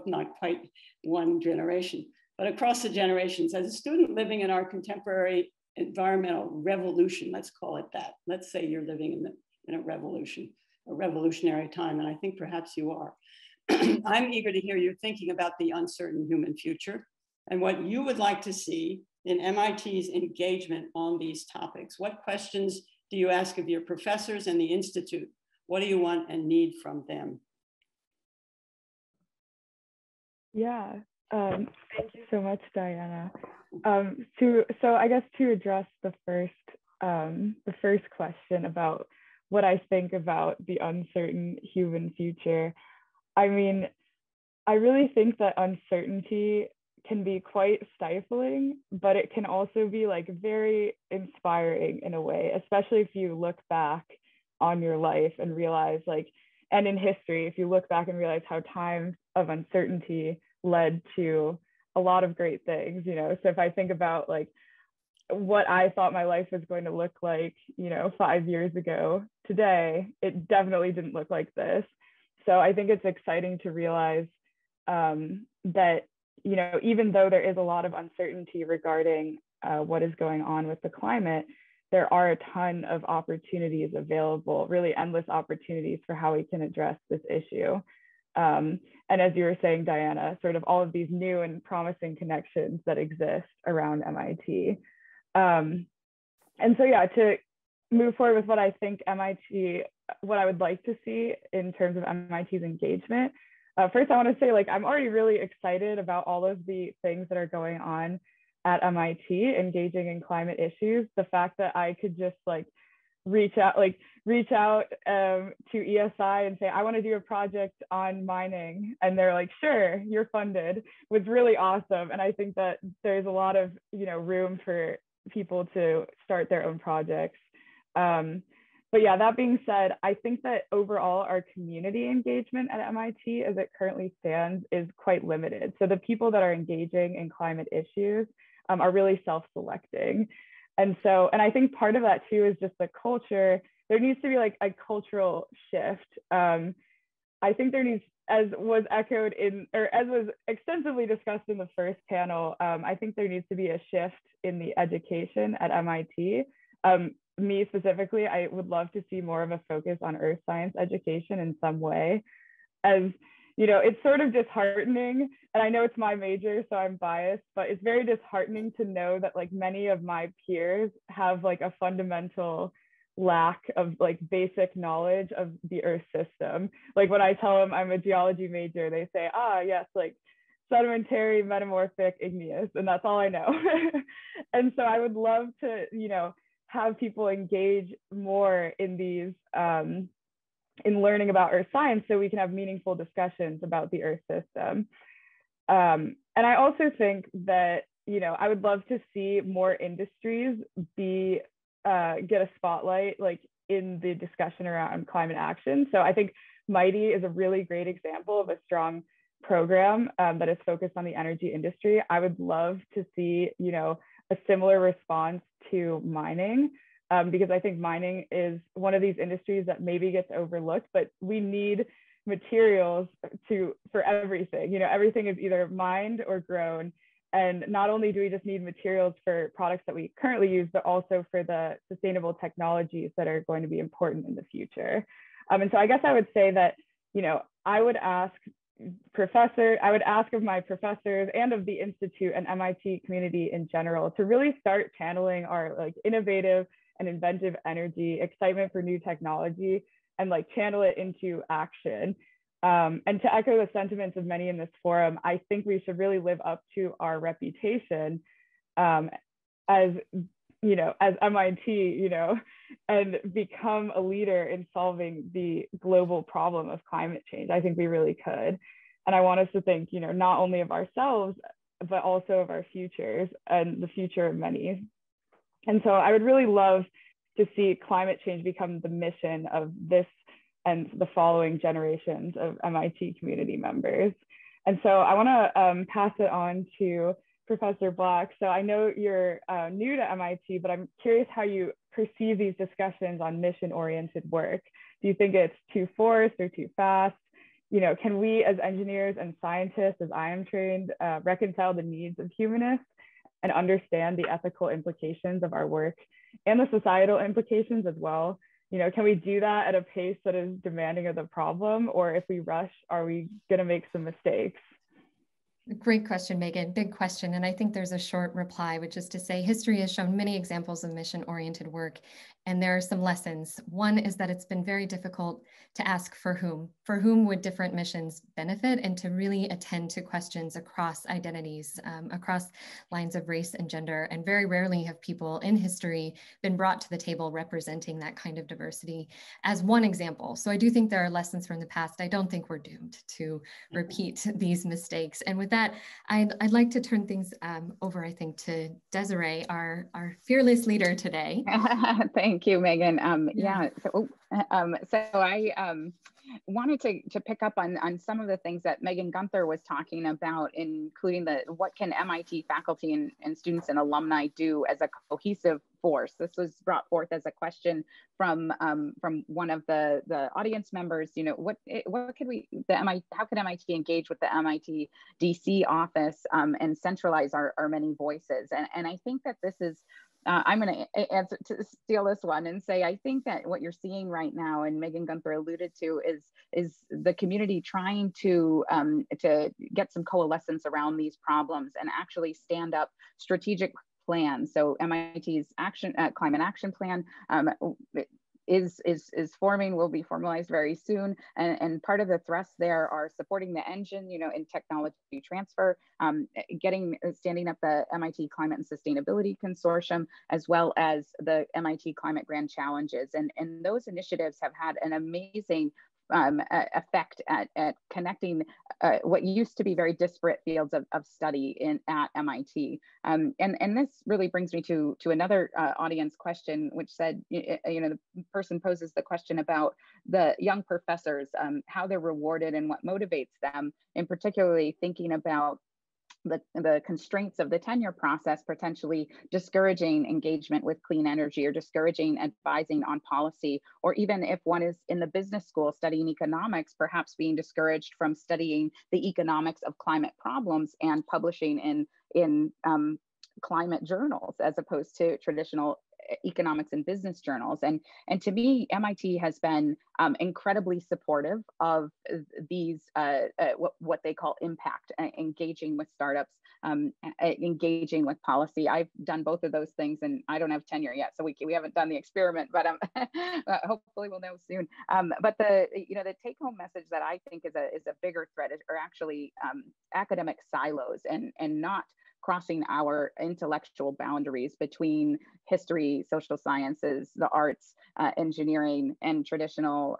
not quite one generation. But across the generations, as a student living in our contemporary environmental revolution, let's call it that. Let's say you're living in a revolution, a revolutionary time, and I think perhaps you are. I'm eager to hear your thinking about the uncertain human future and what you would like to see in MIT's engagement on these topics. What questions do you ask of your professors and the Institute? What do you want and need from them? Yeah, thank you so much, Diana. So I guess to address the first question about what I think about the uncertain human future, I mean, I really think that uncertainty can be quite stifling, but it can also be like very inspiring in a way, especially if you look back on your life and realize and in history, if you look back and realize how times of uncertainty led to a lot of great things, So if I think about what I thought my life was going to look like, 5 years ago, today, it definitely didn't look like this. So I think it's exciting to realize that, even though there is a lot of uncertainty regarding what is going on with the climate, there are a ton of opportunities available, really endless opportunities for how we can address this issue. And as you were saying, Diana, sort of all of these new and promising connections that exist around MIT. And so, yeah, to move forward with what I think what I would like to see in terms of MIT's engagement. First, I want to say, I'm already really excited about all of the things that are going on at MIT, engaging in climate issues. The fact that I could just reach out to ESI and say, I want to do a project on mining. And they're like, sure, you're funded, was really awesome. And I think that there's a lot of, room for people to start their own projects. But But yeah, that being said, I think that overall our community engagement at MIT as it currently stands is quite limited. So the people that are engaging in climate issues are really self-selecting. And I think part of that too is just the culture. There needs to be like a cultural shift. I think there needs, as was echoed in, or as was extensively discussed in the first panel, I think there needs to be a shift in the education at MIT. Me specifically, I would love to see more of a focus on earth science education in some way. As you know, it's sort of disheartening, and I know it's my major, so I'm biased, but it's very disheartening to know that like many of my peers have like a fundamental lack of like basic knowledge of the earth system. Like when I tell them I'm a geology major, they say, ah, yes, like sedimentary, metamorphic, igneous, and that's all I know. And so I would love to, you know, have people engage more in these, in learning about earth science so we can have meaningful discussions about the earth system. And I also think that, you know, I would love to see more industries be, get a spotlight like in the discussion around climate action. So I think Mighty is a really great example of a strong program that is focused on the energy industry. I would love to see, you know, a similar response to mining, because I think mining is one of these industries that maybe gets overlooked, but we need materials for everything. You know, everything is either mined or grown. And not only do we just need materials for products that we currently use, but also for the sustainable technologies that are going to be important in the future. And so I guess I would say that, you know, I would ask of my professors and of the Institute and MIT community in general to really start channeling our like innovative and inventive energy, excitement for new technology, and like channel it into action. And to echo the sentiments of many in this forum, I think we should really live up to our reputation as, you know, as MIT, you know, and become a leader in solving the global problem of climate change. I think we really could. And I want us to think, you know, not only of ourselves, but also of our futures and the future of many. And so I would really love to see climate change become the mission of this and the following generations of MIT community members. And so I want to pass it on to Professor Black. So I know you're new to MIT, but I'm curious how you perceive these discussions on mission-oriented work. Do you think it's too forced or too fast? You know, can we as engineers and scientists, as I am trained, reconcile the needs of humanists and understand the ethical implications of our work and the societal implications as well? You know, can we do that at a pace that is demanding of the problem? Or if we rush, are we going to make some mistakes? Great question, Megan. Big question. And I think there's a short reply, which is to say history has shown many examples of mission-oriented work. And there are some lessons. One is that it's been very difficult to ask for whom would different missions benefit, and to really attend to questions across identities, across lines of race and gender. And very rarely have people in history been brought to the table representing that kind of diversity as one example. So I do think there are lessons from the past. I don't think we're doomed to repeat these mistakes. And with that, I'd like to turn things over, I think, to Desiree, our fearless leader today. Thank you, Megan. So I wanted to pick up on some of the things that Megan Gunther was talking about, including what can MIT faculty and students and alumni do as a cohesive force. This was brought forth as a question from one of the audience members. You know, how could MIT engage with the MIT DC office and centralize our many voices? And I think that this is I'm going to steal this one and say, I think that what you're seeing right now, and Megan Gunther alluded to, is the community trying to get some coalescence around these problems and actually stand up strategic plans. So MIT's climate action plan is forming, will be formalized very soon. And part of the thrusts there are supporting the engine, you know, in technology transfer, standing up the MIT Climate and Sustainability Consortium, as well as the MIT Climate Grand Challenges. And those initiatives have had an amazing effect at connecting what used to be very disparate fields of study at MIT. And this really brings me to another audience question, which said, the person poses the question about the young professors, how they're rewarded and what motivates them, and particularly thinking about the constraints of the tenure process potentially discouraging engagement with clean energy or discouraging advising on policy, or even if one is in the business school studying economics, perhaps being discouraged from studying the economics of climate problems and publishing in climate journals as opposed to traditional economics and business journals. And to me, MIT has been incredibly supportive of these, what they call impact, engaging with startups, engaging with policy. I've done both of those things, and I don't have tenure yet, so we haven't done the experiment, but hopefully we'll know soon. But the take-home message that I think is a bigger threat are actually academic silos and not crossing our intellectual boundaries between history, social sciences, the arts, engineering, and traditional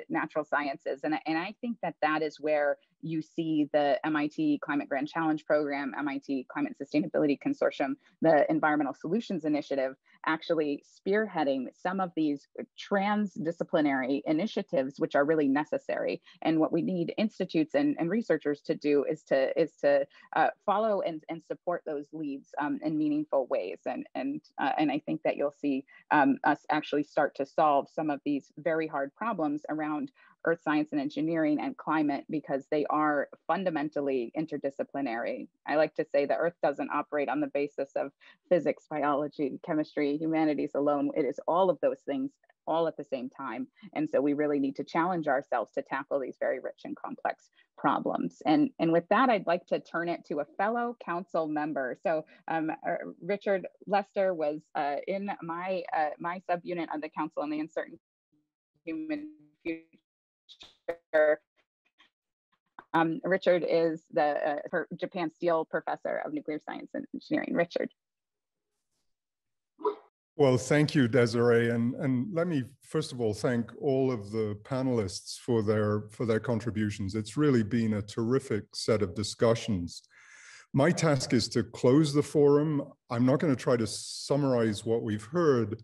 natural sciences. And I think that is where you see the MIT Climate Grand Challenge Program, MIT Climate Sustainability Consortium, the Environmental Solutions Initiative, actually spearheading some of these transdisciplinary initiatives, which are really necessary. And what we need institutes and researchers to do is to follow and support those leads in meaningful ways. And I think that you'll see us actually start to solve some of these very hard problems around earth science and engineering and climate, because they are fundamentally interdisciplinary. I like to say the earth doesn't operate on the basis of physics, biology, chemistry, humanities alone. It is all of those things all at the same time. And so we really need to challenge ourselves to tackle these very rich and complex problems. And with that, I'd like to turn it to a fellow council member. So Richard Lester was in my subunit of the Council on the Uncertain Human Future. Richard is the Japan Steele Professor of Nuclear Science and Engineering. Richard. Well, thank you, Desiree. And let me, first of all, thank all of the panelists for their contributions. It's really been a terrific set of discussions. My task is to close the forum. I'm not going to try to summarize what we've heard.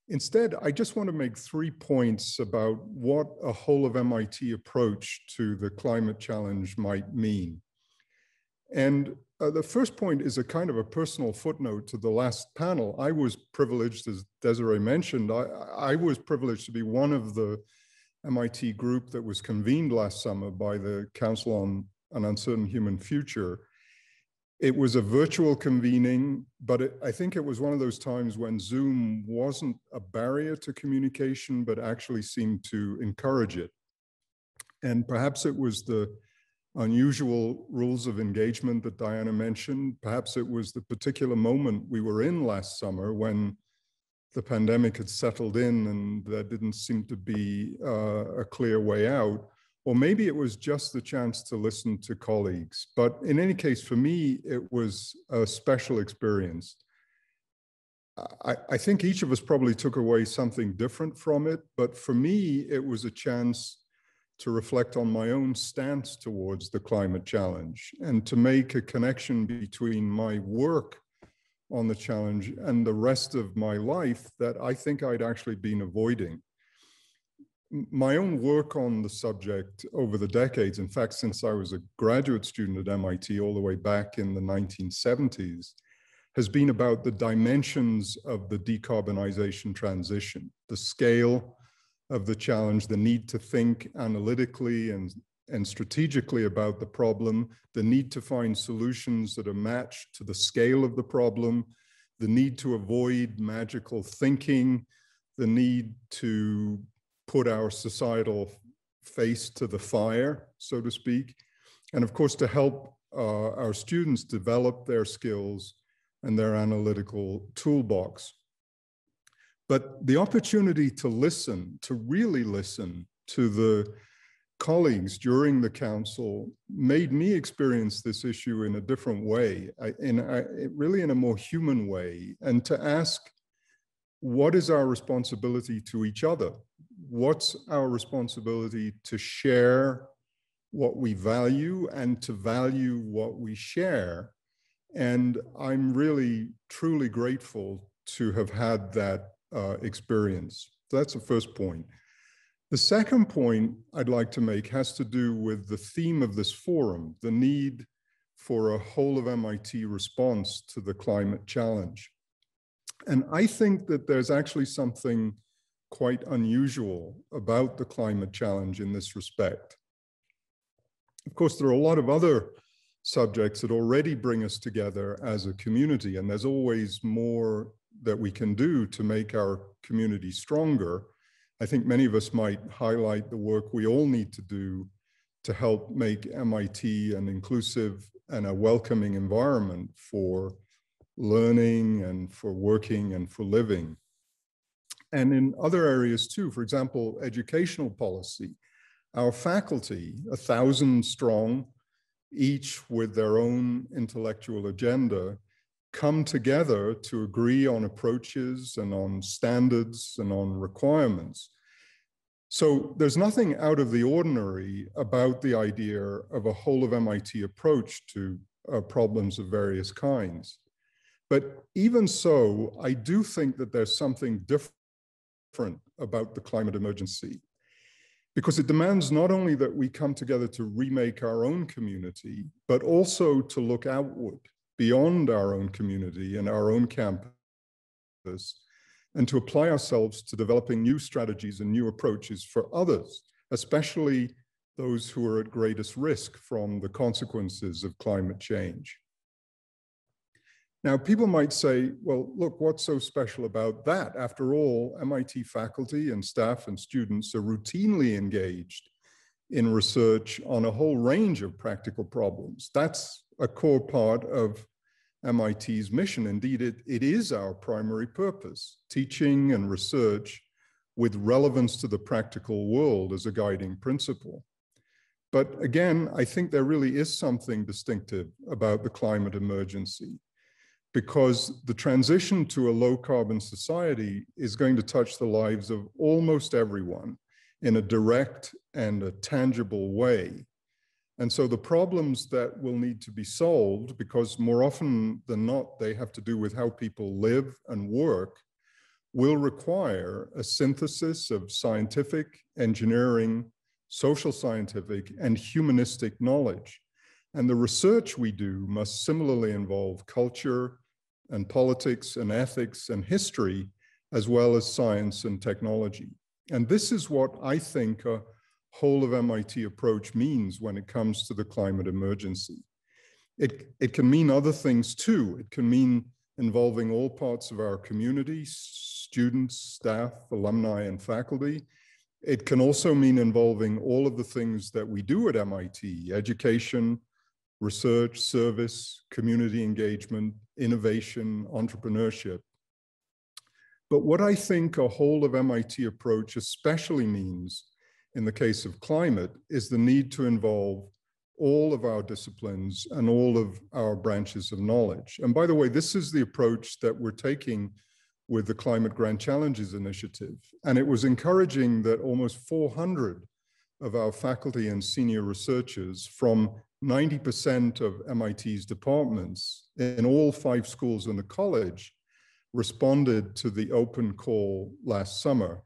Instead, I just want to make 3 points about what a whole of MIT approach to the climate challenge might mean. And the first point is a kind of a personal footnote to the last panel. I was privileged, as Desiree mentioned, I was privileged to be one of the MIT group that was convened last summer by the Council on an Uncertain Human Future. It was a virtual convening, but I think it was one of those times when Zoom wasn't a barrier to communication, but actually seemed to encourage it. And perhaps it was the unusual rules of engagement that Diana mentioned. Perhaps it was the particular moment we were in last summer when the pandemic had settled in and there didn't seem to be a clear way out. Or maybe it was just the chance to listen to colleagues. But in any case, for me, it was a special experience. I think each of us probably took away something different from it, but for me, it was a chance to reflect on my own stance towards the climate challenge and to make a connection between my work on the challenge and the rest of my life that I think I'd actually been avoiding. My own work on the subject over the decades, in fact, since I was a graduate student at MIT all the way back in the 1970s, has been about the dimensions of the decarbonization transition, the scale of the challenge, the need to think analytically and strategically about the problem, the need to find solutions that are matched to the scale of the problem, the need to avoid magical thinking, the need to put our societal face to the fire, so to speak, and of course to help our students develop their skills and their analytical toolbox. But the opportunity to listen, to really listen to the colleagues during the council made me experience this issue in a different way, really in a more human way, and to ask, what is our responsibility to each other? what's our responsibility to share what we value and to value what we share. And I'm really, truly grateful to have had that experience. So that's the first point. The second point I'd like to make has to do with the theme of this forum, the need for a whole of MIT response to the climate challenge. And I think that there's actually something quite unusual about the climate challenge in this respect. Of course, there are a lot of other subjects that already bring us together as a community, and there's always more that we can do to make our community stronger. I think many of us might highlight the work we all need to do to help make MIT an inclusive and a welcoming environment for learning and for working and for living. And in other areas too, for example, educational policy, our faculty, 1,000 strong, each with their own intellectual agenda, come together to agree on approaches and on standards and on requirements. So there's nothing out of the ordinary about the idea of a whole of MIT approach to problems of various kinds. But even so, I do think that there's something different about the climate emergency, because it demands not only that we come together to remake our own community, but also to look outward beyond our own community and our own campus, and to apply ourselves to developing new strategies and new approaches for others, especially those who are at greatest risk from the consequences of climate change. Now, people might say, well, look, what's so special about that? After all, MIT faculty and staff and students are routinely engaged in research on a whole range of practical problems. That's a core part of MIT's mission. Indeed, it is our primary purpose, teaching and research with relevance to the practical world as a guiding principle. But again, I think there really is something distinctive about the climate emergency, because the transition to a low carbon society is going to touch the lives of almost everyone in a direct and a tangible way. And so the problems that will need to be solved, because more often than not, they have to do with how people live and work, will require a synthesis of scientific, engineering, social scientific, and humanistic knowledge. And the research we do must similarly involve culture and politics and ethics and history, as well as science and technology. And this is what I think a whole of MIT approach means when it comes to the climate emergency. It can mean other things too. It can mean involving all parts of our community, students, staff, alumni, and faculty. It can also mean involving all of the things that we do at MIT: education, research, service, community engagement, innovation, entrepreneurship. But what I think a whole of MIT approach especially means in the case of climate is the need to involve all of our disciplines and all of our branches of knowledge. And by the way, this is the approach that we're taking with the Climate Grand Challenges Initiative. And it was encouraging that almost 400 of our faculty and senior researchers from 90% of MIT's departments in all 5 schools in the college responded to the open call last summer.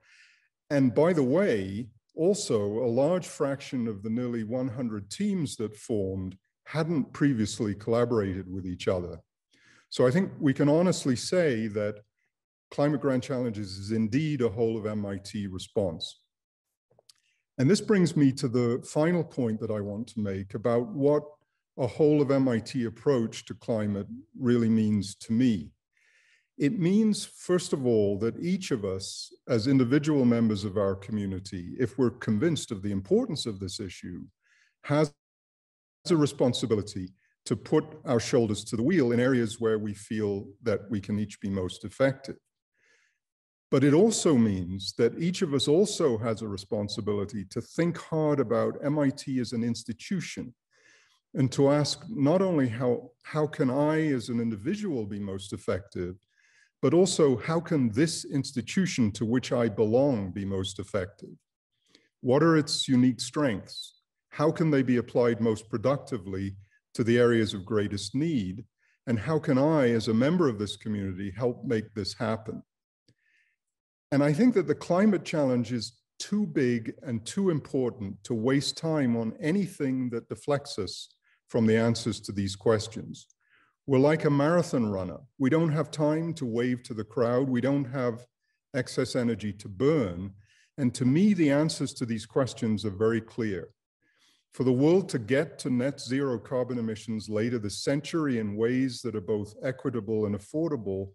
And by the way, also a large fraction of the nearly 100 teams that formed hadn't previously collaborated with each other. So I think we can honestly say that Climate Grand Challenges is indeed a whole of MIT response. And this brings me to the final point that I want to make about what a whole of MIT approach to climate really means to me. It means, first of all, that each of us as individual members of our community, if we're convinced of the importance of this issue, has a responsibility to put our shoulders to the wheel in areas where we feel that we can each be most effective. But it also means that each of us also has a responsibility to think hard about MIT as an institution, and to ask not only how can I as an individual be most effective, but also how can this institution to which I belong be most effective? What are its unique strengths? How can they be applied most productively to the areas of greatest need? And how can I, as a member of this community, help make this happen? And I think that the climate challenge is too big and too important to waste time on anything that deflects us from the answers to these questions. We're like a marathon runner. We don't have time to wave to the crowd. We don't have excess energy to burn. And to me, the answers to these questions are very clear. For the world to get to net zero carbon emissions later this century in ways that are both equitable and affordable,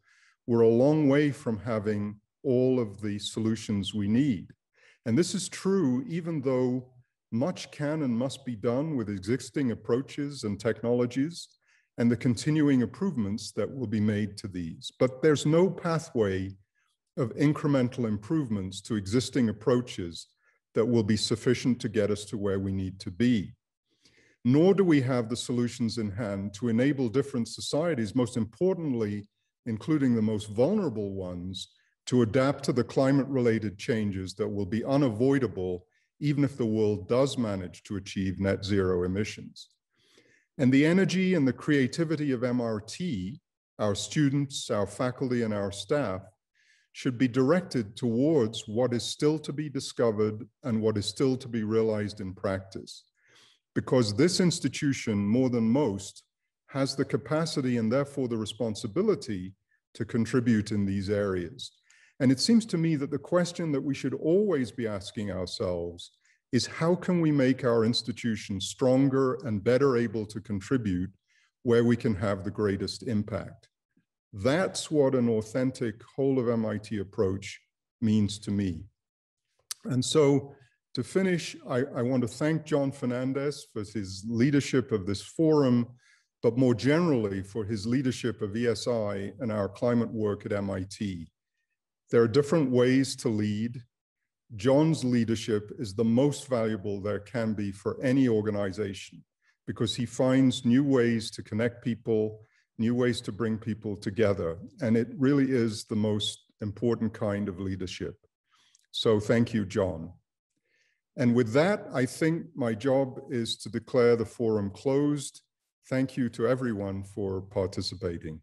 we're a long way from having all of the solutions we need. And this is true even though much can and must be done with existing approaches and technologies and the continuing improvements that will be made to these. But there's no pathway of incremental improvements to existing approaches that will be sufficient to get us to where we need to be. Nor do we have the solutions in hand to enable different societies, most importantly, including the most vulnerable ones, to adapt to the climate-related changes that will be unavoidable even if the world does manage to achieve net zero emissions. And the energy and the creativity of MRT, our students, our faculty, and our staff, should be directed towards what is still to be discovered and what is still to be realized in practice. Because this institution, more than most, has the capacity and therefore the responsibility to contribute in these areas. And it seems to me that the question that we should always be asking ourselves is how can we make our institution stronger and better able to contribute where we can have the greatest impact? That's what an authentic whole of MIT approach means to me. And so to finish, I want to thank John Fernandez for his leadership of this forum, but more generally for his leadership of ESI and our climate work at MIT. There are different ways to lead. John's leadership is the most valuable there can be for any organization because he finds new ways to connect people, new ways to bring people together. And it really is the most important kind of leadership. So thank you, John. And with that, I think my job is to declare the forum closed. Thank you to everyone for participating.